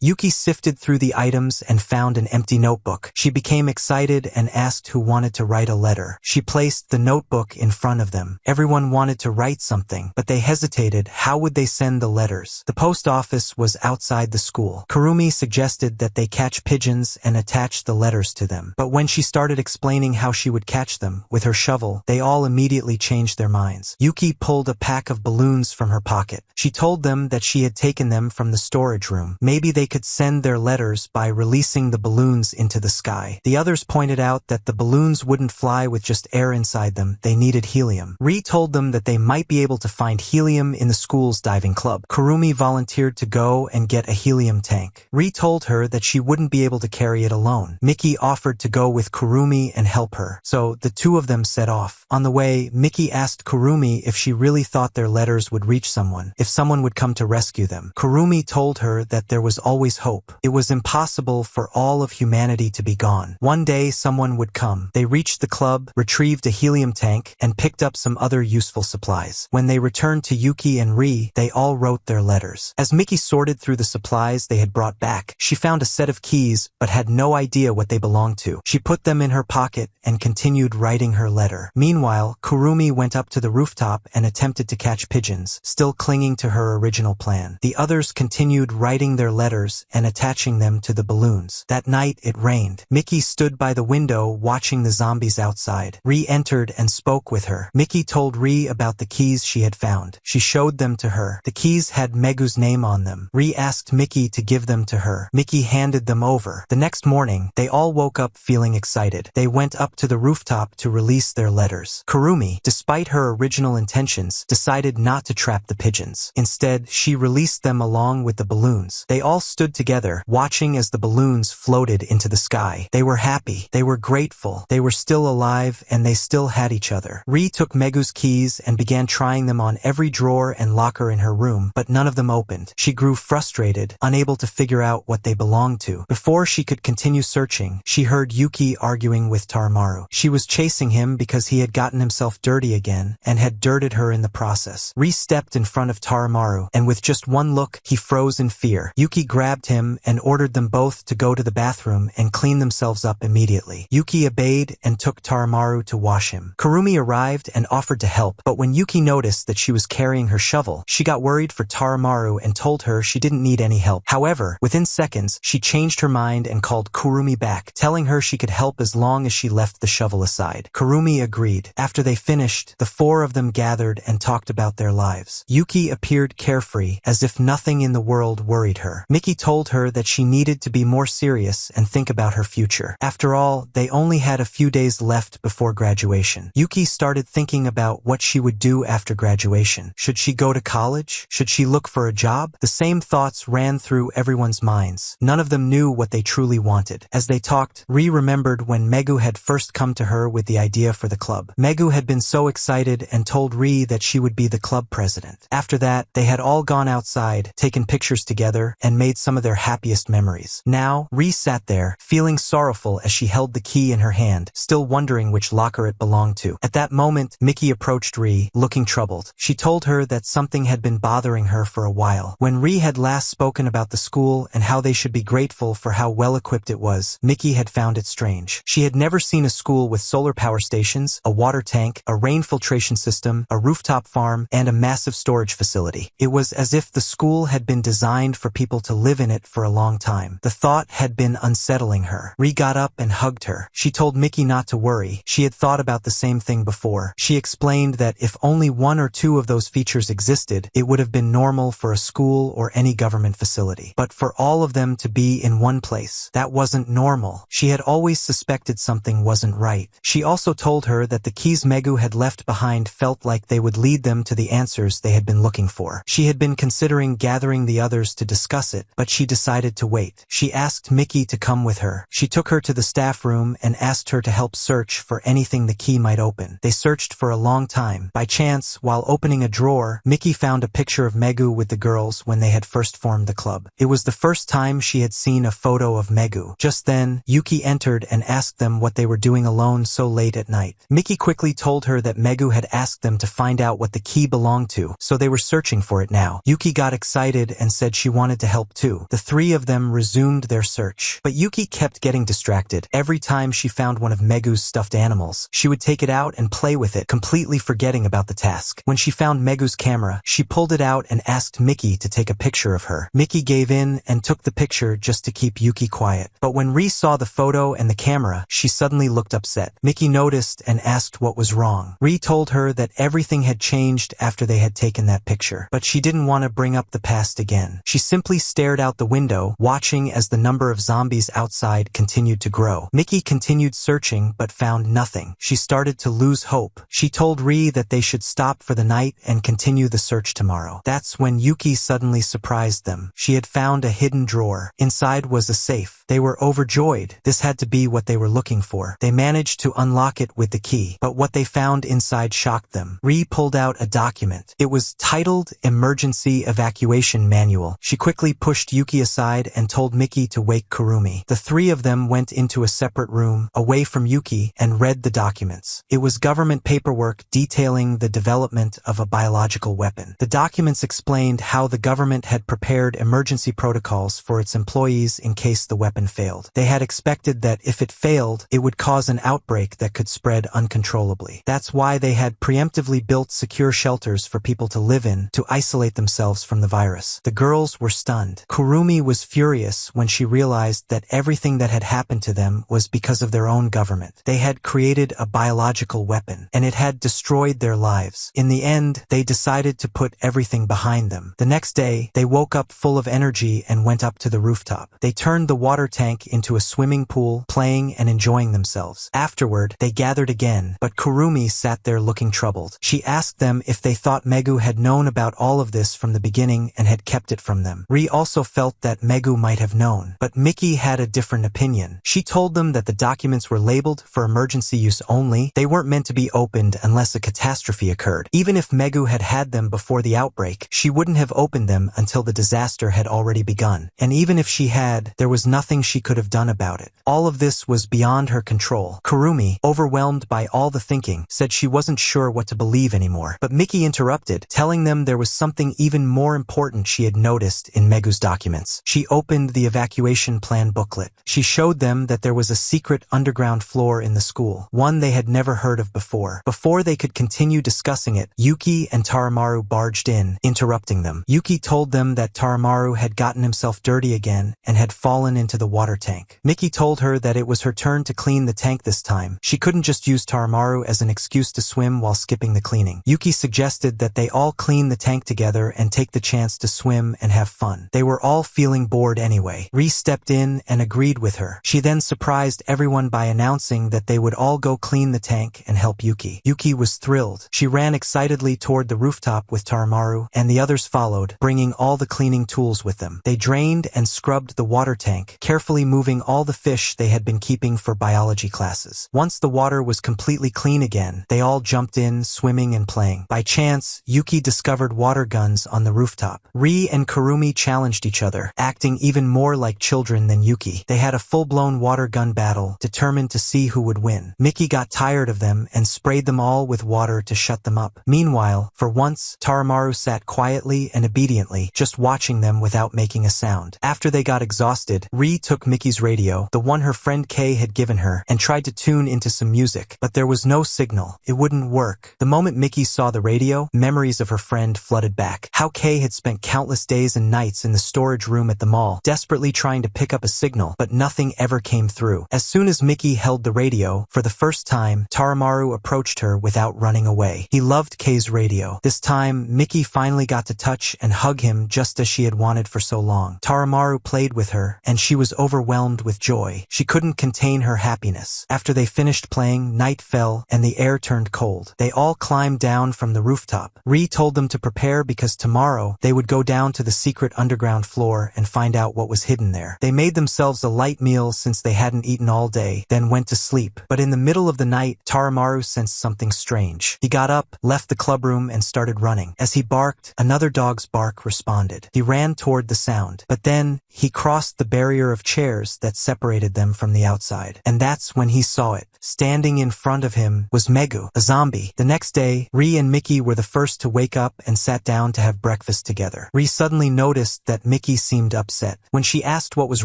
Yuki sifted through the items and found an empty notebook. She became excited and asked who wanted to write a letter. She placed the notebook in front of them. Everyone wanted to write something, but they hesitated. How would they send the letters? The post office was outside the school. Kurumi suggested that they catch pigeons and attach the letters to them. But when she started explaining how she would catch them with her shovel, they all immediately changed their minds. Yuki pulled a pack of balloons from her pocket. She told them that she had taken them from the storage room. Maybe they could send their letters by releasing the balloons into the sky. The others pointed out that the balloons wouldn't fly with just air inside them. They needed helium. Ri told them that they might be able to find helium in the school's diving club. Kurumi volunteered to go and get a helium tank. Ri told her that she wouldn't be able to carry it alone. Miki offered to go with Kurumi and help her, so the two of them set off. On the way, Miki asked Kurumi if she really thought their letters would reach someone, if someone would come to rescue them. Kurumi told her that there was always hope. It was impossible for all of humanity to be gone. One day someone would come. They reached the club, retrieved a helium tank, and picked up some other useful supplies. When they returned to Yuki and Ri, they all wrote their letters. As Miki sorted through the supplies they had brought back, she found a set of keys but had no idea what they belonged to. She put them in her pocket and continued writing her letter. Meanwhile, Kurumi went up to the rooftop and attempted to catch pigeons, still clinging to her original plan. The others continued writing their letters and attaching them to the balloons. That night, it rained. Miki stood by the window watching the zombies outside. Ri entered and spoke with her. Miki told Ri about the keys she had found. She showed them to her. The keys had Megu's name on them. Ri asked Miki to give them to her. Miki handed them over. The next morning, they all woke up feeling excited. They went up to the rooftop to release their letters. Kurumi, despite her original intentions, decided not to trap the pigeons. Instead, she released them along with the balloons. They all stood together, watching as the balloons floated into the sky. They were happy. They were grateful. They were still alive, and they still had each other. Ri took Megu's keys and began trying them on every drawer and locker in her room, but none of them opened. She grew frustrated, unable to figure out what they belonged to. Before she could continue searching, she heard Yuki arguing with Taramaru. She was chasing him because he had gotten himself dirty again and had dirted her in the process. Ri stepped in front of Taramaru, and with just one look, he froze in fear. Yuki grabbed him and ordered them both to go to the bathroom and clean themselves up immediately. Yuki obeyed and took Taramaru to wash him. Kurumi arrived and offered to help, but when Yuki noticed that she was carrying her shovel, she got worried for Taramaru and told her she didn't need any help. However, within seconds, she changed her mind and called Kurumi back, telling her she could help as long as she left the shovel aside. Kurumi agreed. After they finished, the four of them gathered and talked about their lives. Yuki appeared carefree, as if nothing in the world worried her. Miki told her that she needed to be more serious and think about her future. After all, they only had a few days left before graduation. Yuki started thinking about what she would do after graduation. Should she go to college? Should she look for a job? The same thoughts ran through everyone's minds. None of them knew what they truly wanted. As they talked, Ri remembered when Megu had first come to her with the idea for the club. Megu had been so excited and told Ri that she would be the club president. After that, they had all gone outside, taken pictures together, and made some of their happiest memories. Now, Ri sat there, feeling sorrowful as she held the key in her hand, still wondering which locker it belonged to. At that moment, Miki approached Ri, looking troubled. She told her that something had been bothering her for a while. When Ri had last spoken about the school and how they should be grateful for how well equipped it was, Miki had found it strange. strange. She had never seen a school with solar power stations, a water tank, a rain filtration system, a rooftop farm, and a massive storage facility. It was as if the school had been designed for people to live in it for a long time. The thought had been unsettling her. Ri got up and hugged her. She told Mickey not to worry. She had thought about the same thing before. She explained that if only one or two of those features existed, it would have been normal for a school or any government facility. But for all of them to be in one place, that wasn't normal. She had always suspected something wasn't right. She also told her that the keys Megu had left behind felt like they would lead them to the answers they had been looking for. She had been considering gathering the others to discuss it, but she decided to wait. She asked Mickey to come with her. She took her to the staff room and asked her to help search for anything the key might open. They searched for a long time. By chance, while opening a drawer, Mickey found a picture of Megu with the girls when they had first formed the club. It was the first time she had seen a photo of Megu. Just then, Yuki entered and asked them what they were doing alone so late at night. Mickey quickly told her that Megu had asked them to find out what the key belonged to, so they were searching for it now. Yuki got excited and said she wanted to help too. The three of them resumed their search. But Yuki kept getting distracted. Every time she found one of Megu's stuffed animals, she would take it out and play with it, completely forgetting about the task. When she found Megu's camera, she pulled it out and asked Mickey to take a picture of her. Mickey gave in and took the picture just to keep Yuki quiet. But when Ri saw the photo and the camera, she suddenly looked upset. Mickey noticed and asked what was wrong. Ri told her that everything had changed after they had taken that picture, but she didn't want to bring up the past again. She simply stared out the window, watching as the number of zombies outside continued to grow. Mickey continued searching but found nothing. She started to lose hope. She told Ri that they should stop for the night and continue the search tomorrow. That's when Yuki suddenly surprised them. She had found a hidden drawer. Inside was a safe. They were overjoyed. This had to be what they were looking for. They managed to unlock it with the key, but what they found inside shocked them. Ri pulled out a document. It was titled Emergency Evacuation Manual. She quickly pushed Yuki aside and told Mickey to wake Kurumi. The three of them went into a separate room, away from Yuki, and read the documents. It was government paperwork detailing the development of a biological weapon. The documents explained how the government had prepared emergency protocols for its employees in case the weapon failed. They had expected that if it failed, it would cause an outbreak that could spread uncontrollably. That's why they had preemptively built secure shelters for people to live in to isolate themselves from the virus. The girls were stunned. Kurumi was furious when she realized that everything that had happened to them was because of their own government. They had created a biological weapon, and it had destroyed their lives. In the end, they decided to put everything behind them. The next day, they woke up full of energy and went up to the rooftop. They turned the water tank into a swimming pool, playing and enjoying themselves. Afterward, they gathered again, but Kurumi sat there looking troubled. She asked them if they thought Megu had known about all of this from the beginning and had kept it from them. Ri also felt that Megu might have known, but Mickey had a different opinion. She told them that the documents were labeled for emergency use only. They weren't meant to be opened unless a catastrophe occurred. Even if Megu had had them before the outbreak, she wouldn't have opened them until the disaster had already begun. And even if she had, there was nothing she could have done about it. All of this was beyond her control. Kurumi, overwhelmed by all the thinking, said she wasn't sure what to believe anymore. But Mickey interrupted, telling them there was something even more important she had noticed in Megu's documents. She opened the evacuation plan booklet. She showed them that there was a secret underground floor in the school, one they had never heard of before. Before they could continue discussing it, Yuki and Taramaru barged in, interrupting them. Yuki told them that Taramaru had gotten himself dirty again and had fallen into the water tank. Mickey told her that it was her turn to clean the tank this time. She couldn't just use Taramaru as an excuse to swim while skipping the cleaning. Yuki suggested that they all clean the tank together and take the chance to swim and have fun. They were all feeling bored anyway. Ri stepped in and agreed with her. She then surprised everyone by announcing that they would all go clean the tank and help Yuki. Yuki was thrilled. She ran excitedly toward the rooftop with Taramaru, and the others followed, bringing all the cleaning tools with them. They drained and scrubbed the water tank, carefully moving all the fish they had been keeping for biology classes. Once the water was completely clean again, they all jumped in, swimming and playing. By chance, Yuki discovered water guns on the rooftop. Ri and Kurumi challenged each other, acting even more like children than Yuki. They had a full-blown water gun battle, determined to see who would win. Mickey got tired of them and sprayed them all with water to shut them up. Meanwhile, for once, Taramaru sat quietly and obediently, just watching them without making a sound. After they got exhausted, Ri Ri took Mickey's radio, the one her friend Kay had given her, and tried to tune into some music, but there was no signal. It wouldn't work. The moment Mickey saw the radio, memories of her friend flooded back. How Kay had spent countless days and nights in the storage room at the mall, desperately trying to pick up a signal, but nothing ever came through. As soon as Mickey held the radio, for the first time, Taramaru approached her without running away. He loved Kay's radio. This time, Mickey finally got to touch and hug him just as she had wanted for so long. Taramaru played with her, and she was overwhelmed with joy. She couldn't contain her happiness. After they finished playing, night fell, and the air turned cold. They all climbed down from the rooftop. Ri told them to prepare because tomorrow, they would go down to the secret underground floor and find out what was hidden there. They made themselves a light meal since they hadn't eaten all day, then went to sleep. But in the middle of the night, Taramaru sensed something strange. He got up, left the clubroom, and started running. As he barked, another dog's bark responded. He ran toward the sound, but then he crossed the barrier of chairs that separated them from the outside. And that's when he saw it. Standing in front of him was Megu, a zombie. The next day, Ri and Mickey were the first to wake up and sat down to have breakfast together. Ri suddenly noticed that Mickey seemed upset. When she asked what was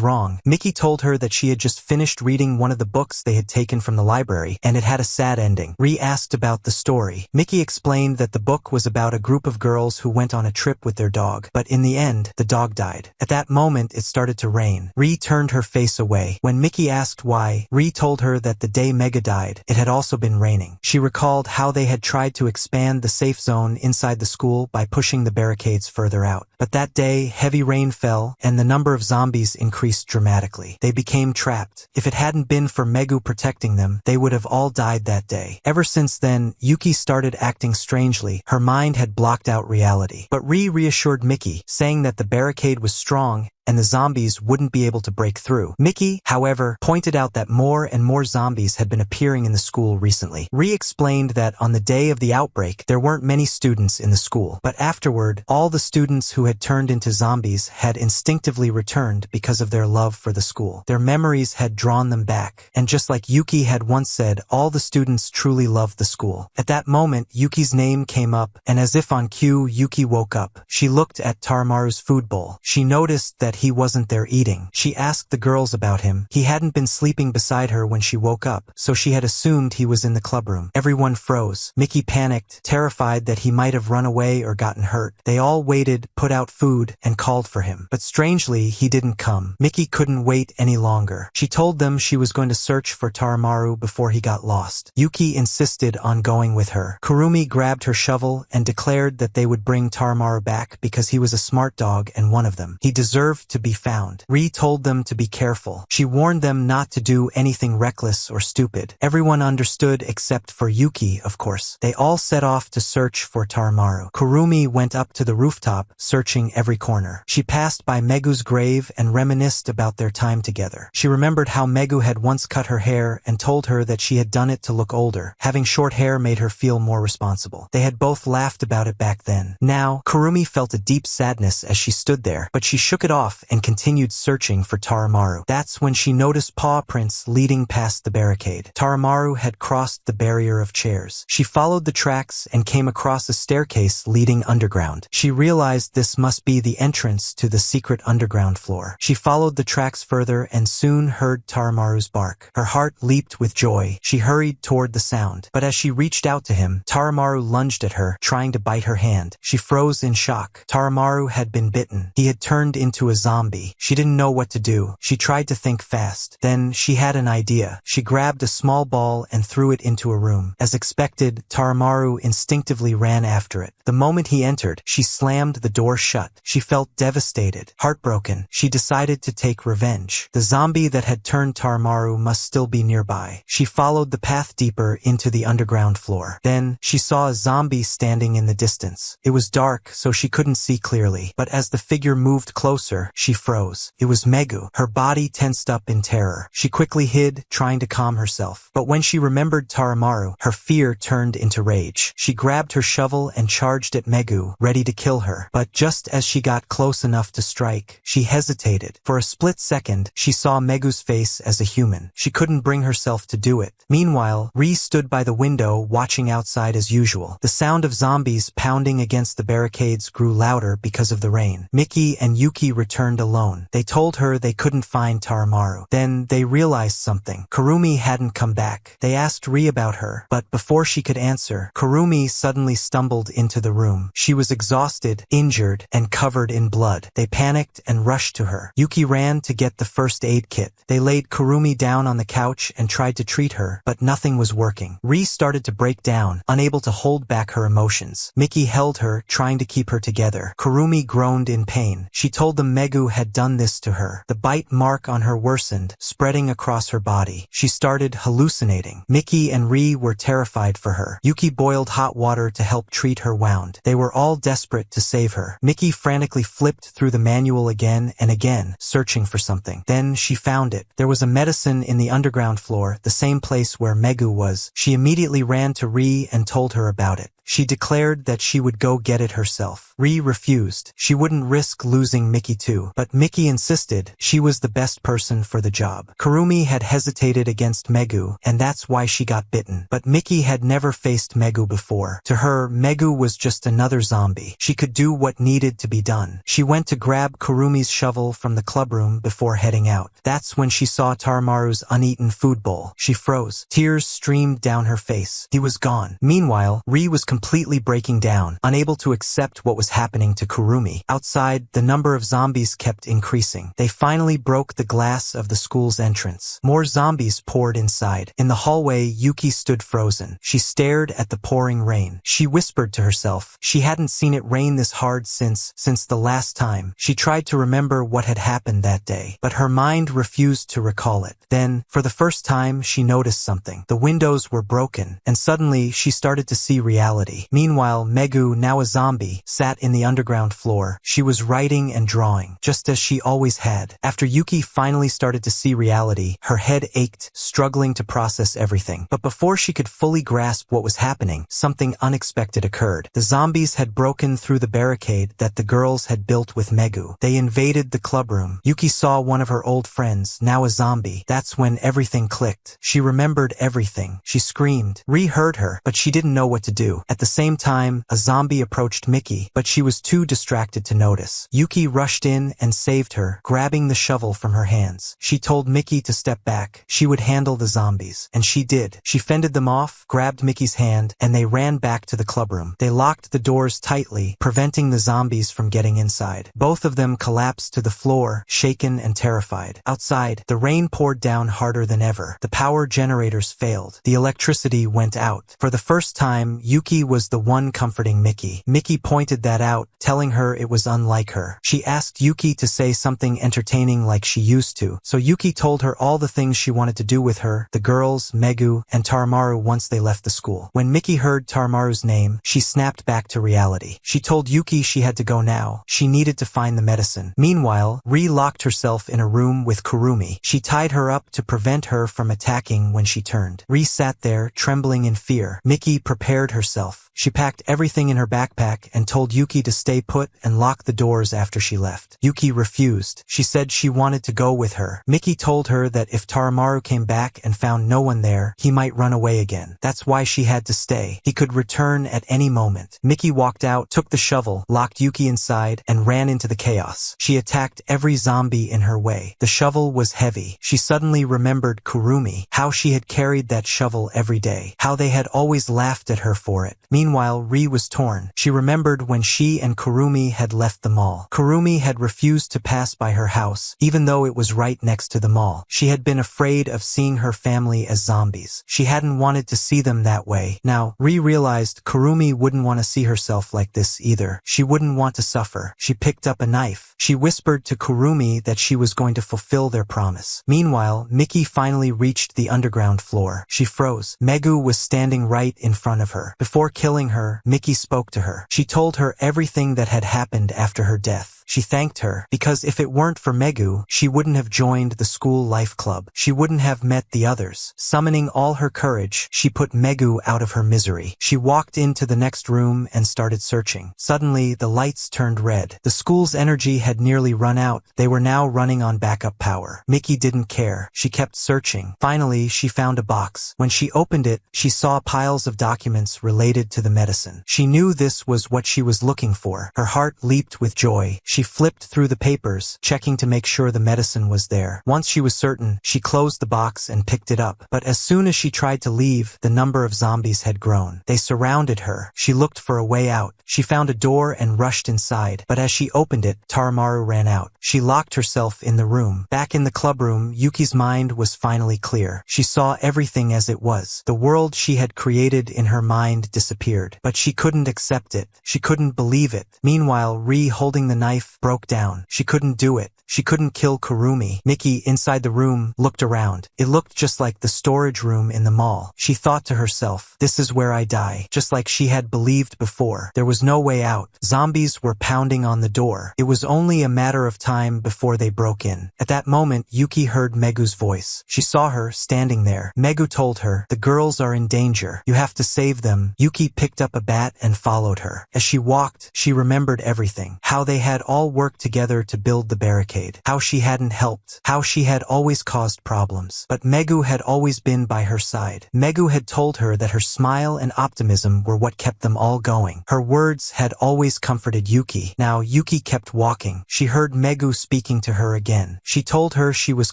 wrong, Mickey told her that she had just finished reading one of the books they had taken from the library, and it had a sad ending. Ri asked about the story. Mickey explained that the book was about a group of girls who went on a trip with their dog, but in the end, the dog died. At that moment, it started to rain. Ri turned her face away. When Mickey asked why, Ri told her that the day Mega died, it had also been raining. She recalled how they had tried to expand the safe zone inside the school by pushing the barricades further out. But that day, heavy rain fell, and the number of zombies increased dramatically. They became trapped. If it hadn't been for Megu protecting them, they would have all died that day. Ever since then, Yuki started acting strangely. Her mind had blocked out reality. But Ri reassured Mickey, saying that the barricade was strong and the zombies wouldn't be able to break through. Mickey, however, pointed out that more and more zombies had been appearing in the school recently. Ri explained that on the day of the outbreak, there weren't many students in the school, but afterward, all the students who had turned into zombies had instinctively returned because of their love for the school. Their memories had drawn them back, and just like Yuki had once said, all the students truly loved the school. At that moment, Yuki's name came up, and as if on cue, Yuki woke up. She looked at Taramaru's food bowl. She noticed that he wasn't there eating. She asked the girls about him. He hadn't been sleeping beside her when she woke up, so she had assumed he was in the clubroom. Everyone froze. Mickey panicked, terrified that he might have run away or gotten hurt. They all waited, put out food, and called for him. But strangely, he didn't come. Mickey couldn't wait any longer. She told them she was going to search for Taramaru before he got lost. Yuki insisted on going with her. Kurumi grabbed her shovel and declared that they would bring Taramaru back because he was a smart dog and one of them. He deserved to be found. Ri told them to be careful. She warned them not to do anything reckless or stupid. Everyone understood except for Yuki, of course. They all set off to search for Taramaru. Kurumi went up to the rooftop, searching every corner. She passed by Megu's grave and reminisced about their time together. She remembered how Megu had once cut her hair and told her that she had done it to look older. Having short hair made her feel more responsible. They had both laughed about it back then. Now, Kurumi felt a deep sadness as she stood there, but she shook it off and continued searching for Taramaru. That's when she noticed paw prints leading past the barricade. Taramaru had crossed the barrier of chairs. She followed the tracks and came across a staircase leading underground. She realized this must be the entrance to the secret underground floor. She followed the tracks further and soon heard Taramaru's bark. Her heart leaped with joy. She hurried toward the sound, but as she reached out to him, Taramaru lunged at her, trying to bite her hand. She froze in shock. Taramaru had been bitten. He had turned into a zombie. She didn't know what to do. She tried to think fast. Then she had an idea. She grabbed a small ball and threw it into a room. As expected, Taramaru instinctively ran after it. The moment he entered, she slammed the door shut. She felt devastated. Heartbroken, she decided to take revenge. The zombie that had turned Taramaru must still be nearby. She followed the path deeper into the underground floor. Then, she saw a zombie standing in the distance. It was dark, so she couldn't see clearly, but as the figure moved closer, she froze. It was Megu. Her body tensed up in terror. She quickly hid, trying to calm herself. But when she remembered Taramaru, her fear turned into rage. She grabbed her shovel and charged at Megu, ready to kill her. But just as she got close enough to strike, she hesitated. For a split second, she saw Megu's face as a human. She couldn't bring herself to do it. Meanwhile, Ri stood by the window, watching outside as usual. The sound of zombies pounding against the barricades grew louder because of the rain. Mickey and Yuki returned returned alone. They told her they couldn't find Taramaru. Then they realized something. Kurumi hadn't come back. They asked Ri about her, but before she could answer, Kurumi suddenly stumbled into the room. She was exhausted, injured, and covered in blood. They panicked and rushed to her. Yuki ran to get the first aid kit. They laid Kurumi down on the couch and tried to treat her, but nothing was working. Ri started to break down, unable to hold back her emotions. Miki held her, trying to keep her together. Kurumi groaned in pain. She told them Megu had done this to her. The bite mark on her worsened, spreading across her body. She started hallucinating. Miki and Ri were terrified for her. Yuki boiled hot water to help treat her wound. They were all desperate to save her. Miki frantically flipped through the manual again and again, searching for something. Then she found it. There was a medicine in the underground floor, the same place where Megu was. She immediately ran to Ri and told her about it. She declared that she would go get it herself. Ri refused. She wouldn't risk losing Miki too, but Miki insisted she was the best person for the job. Kurumi had hesitated against Megu, and that's why she got bitten. But Miki had never faced Megu before. To her, Megu was just another zombie. She could do what needed to be done. She went to grab Kurumi's shovel from the clubroom before heading out. That's when she saw Taramaru's uneaten food bowl. She froze. Tears streamed down her face. He was gone. Meanwhile, Ri was completely breaking down, unable to accept what was happening to Kurumi. Outside, the number of zombies kept increasing. They finally broke the glass of the school's entrance. More zombies poured inside. In the hallway, Yuki stood frozen. She stared at the pouring rain. She whispered to herself. She hadn't seen it rain this hard since the last time. She tried to remember what had happened that day, but her mind refused to recall it. Then, for the first time, she noticed something. The windows were broken, and suddenly she started to see reality. Meanwhile, Megu, now a zombie, sat in the underground floor. She was writing and drawing, just as she always had. After Yuki finally started to see reality, her head ached, struggling to process everything. But before she could fully grasp what was happening, something unexpected occurred. The zombies had broken through the barricade that the girls had built with Megu. They invaded the clubroom. Yuki saw one of her old friends, now a zombie. That's when everything clicked. She remembered everything. She screamed. Ri heard her, but she didn't know what to do. At the same time, a zombie approached Miki, but she was too distracted to notice. Yuki rushed in and saved her, grabbing the shovel from her hands. She told Miki to step back. She would handle the zombies. And she did. She fended them off, grabbed Miki's hand, and they ran back to the clubroom. They locked the doors tightly, preventing the zombies from getting inside. Both of them collapsed to the floor, shaken and terrified. Outside, the rain poured down harder than ever. The power generators failed. The electricity went out. For the first time, Yuki was the one comforting Miki. Miki pointed that out, telling her it was unlike her. She asked Yuki to say something entertaining like she used to, so Yuki told her all the things she wanted to do with her, the girls, Megu, and Taramaru once they left the school. When Miki heard Taramaru's name, she snapped back to reality. She told Yuki she had to go now. She needed to find the medicine. Meanwhile, Ri locked herself in a room with Kurumi. She tied her up to prevent her from attacking when she turned. Ri sat there, trembling in fear. Miki prepared herself. She packed everything in her backpack and told Yuki to stay put and lock the doors after she left. Yuki refused. She said she wanted to go with her. Miki told her that if Taramaru came back and found no one there, he might run away again. That's why she had to stay. He could return at any moment. Miki walked out, took the shovel, locked Yuki inside, and ran into the chaos. She attacked every zombie in her way. The shovel was heavy. She suddenly remembered Kurumi, how she had carried that shovel every day, how they had always laughed at her for it. Meanwhile, Ri was torn. She remembered when she and Kurumi had left the mall. Kurumi had refused to pass by her house, even though it was right next to the mall. She had been afraid of seeing her family as zombies. She hadn't wanted to see them that way. Now, Ri realized Kurumi wouldn't want to see herself like this either. She wouldn't want to suffer. She picked up a knife. She whispered to Kurumi that she was going to fulfill their promise. Meanwhile, Miki finally reached the underground floor. She froze. Megu was standing right in front of her. Before killing her, Miki spoke to her. She told her everything that had happened after her death. She thanked her, because if it weren't for Megu, she wouldn't have joined the school life club. She wouldn't have met the others. Summoning all her courage, she put Megu out of her misery. She walked into the next room and started searching. Suddenly, the lights turned red. The school's energy had nearly run out. They were now running on backup power. Miki didn't care. She kept searching. Finally, she found a box. When she opened it, she saw piles of documents related to the medicine. She knew this was what she was looking for. Her heart leaped with joy. She flipped through the papers, checking to make sure the medicine was there. Once she was certain, she closed the box and picked it up. But as soon as she tried to leave, the number of zombies had grown. They surrounded her. She looked for a way out. She found a door and rushed inside. But as she opened it, Taramaru ran out. She locked herself in the room. Back in the clubroom, Yuki's mind was finally clear. She saw everything as it was. The world she had created in her mind disappeared. But she couldn't accept it. She couldn't believe it. Meanwhile, Ri, holding the knife, broke down. She couldn't do it. She couldn't kill Kurumi. Miki, inside the room, looked around. It looked just like the storage room in the mall. She thought to herself, this is where I die. Just like she had believed before. There was no way out. Zombies were pounding on the door. It was only a matter of time before they broke in. At that moment, Yuki heard Megu's voice. She saw her standing there. Megu told her, the girls are in danger. You have to save them. Yuki picked up a bat and followed her. As she walked, she remembered everything. How they had all worked together to build the barricade. How she hadn't helped. How she had always caused problems. But Megu had always been by her side. Megu had told her that her smile and optimism were what kept them all going. Her words had always comforted Yuki. Now Yuki kept walking. She heard Megu speaking to her again. She told her she was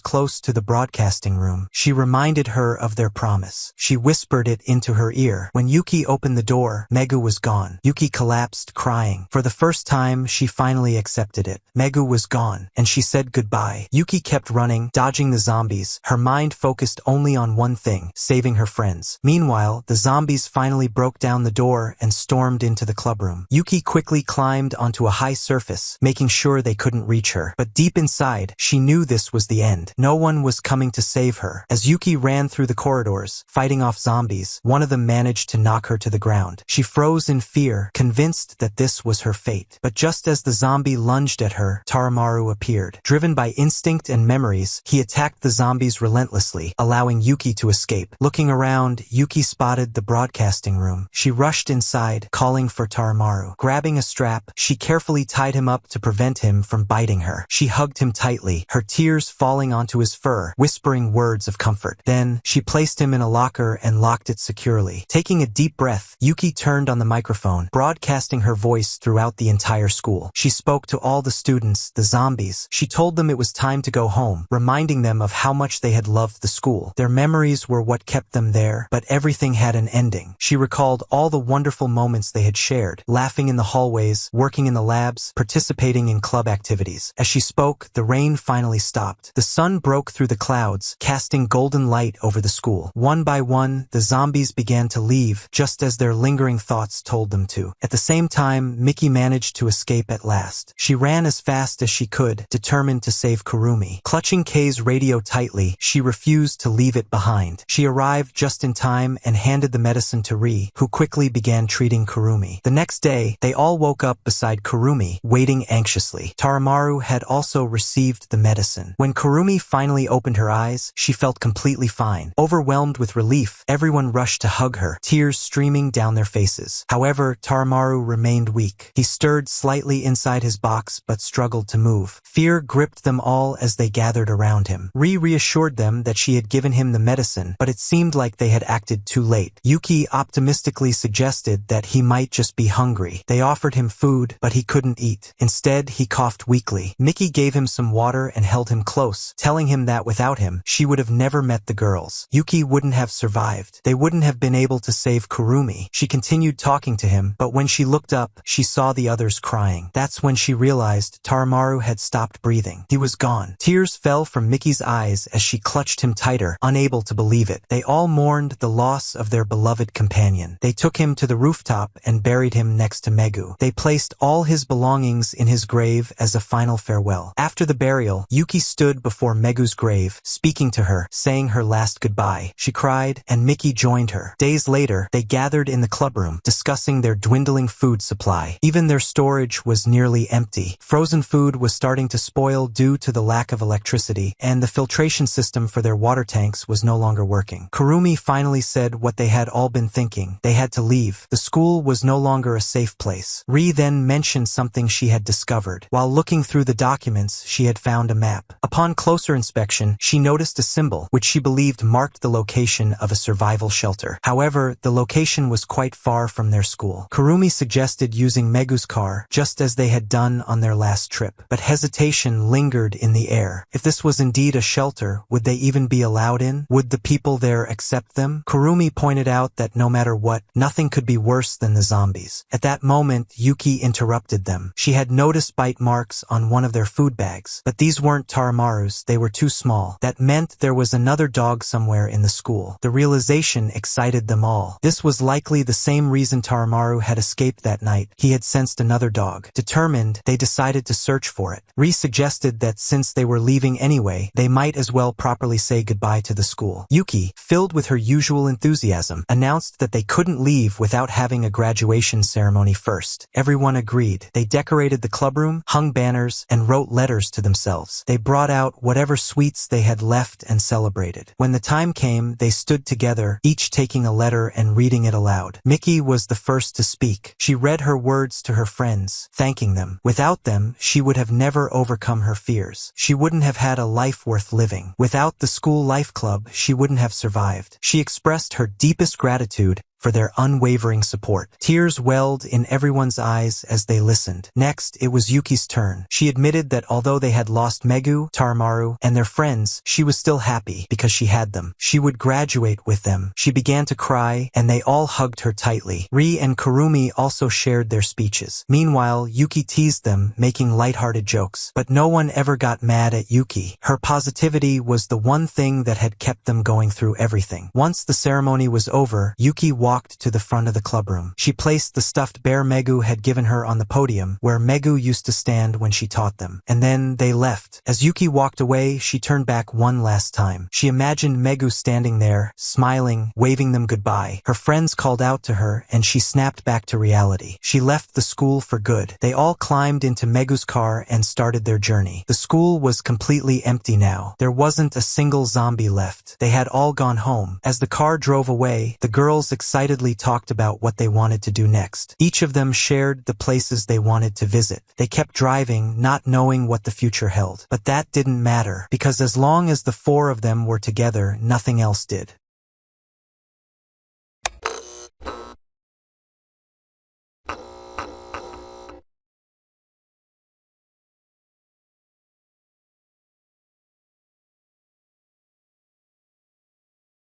close to the broadcasting room. She reminded her of their promise. She whispered it into her ear. When Yuki opened the door, Megu was gone. Yuki collapsed, crying. For the first time, she finally accepted it. Megu was gone, and she said goodbye. Yuki kept running, dodging the zombies, her mind focused only on one thing, saving her friends. Meanwhile, the zombies finally broke down the door and stormed into the clubroom. Yuki quickly climbed onto a high surface, making sure they couldn't reach her. But deep inside, she knew this was the end. No one was coming to save her. As Yuki ran through the corridors, fighting off zombies, one of them managed to knock her to the ground. She froze in fear, convinced that this was her fate. But just as the zombie lunged at her, Taramaru appeared. Driven by instinct and memories, he attacked the zombies relentlessly, allowing Yuki to escape. Looking around, Yuki spotted the broadcasting room. She rushed inside, calling for Taramaru. Grabbing a strap, she carefully tied him up to prevent him from biting her. She hugged him tightly, her tears falling onto his fur, whispering words of comfort. Then, she placed him in a locker and locked it securely. Taking a deep breath, Yuki turned on the microphone, broadcasting her voice throughout the entire school. She spoke to all the students, the zombies. She told them it was time to go home, reminding them of how much they had loved the school. Their memories were what kept them there, but everything had an ending. She recalled all the wonderful moments they had shared, laughing in the hallways, working in the labs, participating in club activities. As she spoke, the rain finally stopped. The sun broke through the clouds, casting golden light over the school. One by one, the zombies began to leave, just as their lingering thoughts told them to. At the same time, Miki managed to escape at last. She ran as fast as she could, determined to save Kurumi. Clutching Kei's radio tightly, she refused to leave it behind. She arrived just in time and handed the medicine to Ri, who quickly began treating Kurumi. The next day, they all woke up beside Kurumi, waiting anxiously. Taramaru had also received the medicine. When Kurumi finally opened her eyes, she felt completely fine. Overwhelmed with relief, everyone rushed to hug her, tears streaming down their faces. However, Taramaru remained weak. He stirred slightly inside his box but struggled to move. Fear gripped them all as they gathered around him. Ri reassured them that she had given him the medicine, but it seemed like they had acted too late. Yuki optimistically suggested that he might just be hungry. They offered him food, but he couldn't eat. Instead, he coughed weakly. Miki gave him some water and held him close, telling him that without him, she would have never met the girls. Yuki wouldn't have survived. They wouldn't have been able to save Kurumi. She continued talking to him, but when she looked up, she saw the others crying. That's when she realized Taramaru had stopped breathing. He was gone. Tears fell from Miki's eyes as she clutched him tighter, unable to believe it. They all mourned the loss of their beloved companion. They took him to the rooftop and buried him next to Megu. They placed all his belongings in his grave as a final farewell. After the burial, Yuki stood before Megu's grave, speaking to her, saying her last goodbye. She cried, and Miki joined her. Days later, they gathered in the clubroom, discussing their dwindling food supply. Even their storage was nearly empty. Frozen food was starting to spoil due to the lack of electricity, and the filtration system for their water tanks was no longer working. Kurumi finally said what they had all been thinking. They had to leave. The school was no longer a safe place. Ri then mentioned something she had discovered. While looking through the documents, she had found a map. Upon closer inspection, she noticed a symbol, which she believed marked the location of a survival shelter. However, the location was quite far from their school. Kurumi suggested using Megu's car, just as they had done fun on their last trip. But hesitation lingered in the air. If this was indeed a shelter, would they even be allowed in? Would the people there accept them? Kurumi pointed out that no matter what, nothing could be worse than the zombies. At that moment, Yuki interrupted them. She had noticed bite marks on one of their food bags, but these weren't Taramaru's, they were too small. That meant there was another dog somewhere in the school. The realization excited them all. This was likely the same reason Taramaru had escaped that night. He had sensed another dog. Determined, they decided to search for it. Ri suggested that since they were leaving anyway, they might as well properly say goodbye to the school. Yuki, filled with her usual enthusiasm, announced that they couldn't leave without having a graduation ceremony first. Everyone agreed. They decorated the clubroom, hung banners, and wrote letters to themselves. They brought out whatever sweets they had left and celebrated. When the time came, they stood together, each taking a letter and reading it aloud. Miki was the first to speak. She read her words to her friends, thanking them. Without them, she would have never overcome her fears. She wouldn't have had a life worth living. Without the school life club, she wouldn't have survived. She expressed her deepest gratitude for their unwavering support. Tears welled in everyone's eyes as they listened. Next, it was Yuki's turn. She admitted that although they had lost Megu, Taramaru, and their friends, she was still happy because she had them. She would graduate with them. She began to cry, and they all hugged her tightly. Ri and Kurumi also shared their speeches. Meanwhile, Yuki teased them, making lighthearted jokes. But no one ever got mad at Yuki. Her positivity was the one thing that had kept them going through everything. Once the ceremony was over, Yuki walked to the front of the clubroom. She placed the stuffed bear Megu had given her on the podium, where Megu used to stand when she taught them. And then they left. As Yuki walked away, she turned back one last time. She imagined Megu standing there, smiling, waving them goodbye. Her friends called out to her, and she snapped back to reality. She left the school for good. They all climbed into Megu's car and started their journey. The school was completely empty now. There wasn't a single zombie left. They had all gone home. As the car drove away, the girls excitedly talked about what they wanted to do next. Each of them shared the places they wanted to visit. They kept driving, not knowing what the future held. But that didn't matter, because as long as the four of them were together, nothing else did.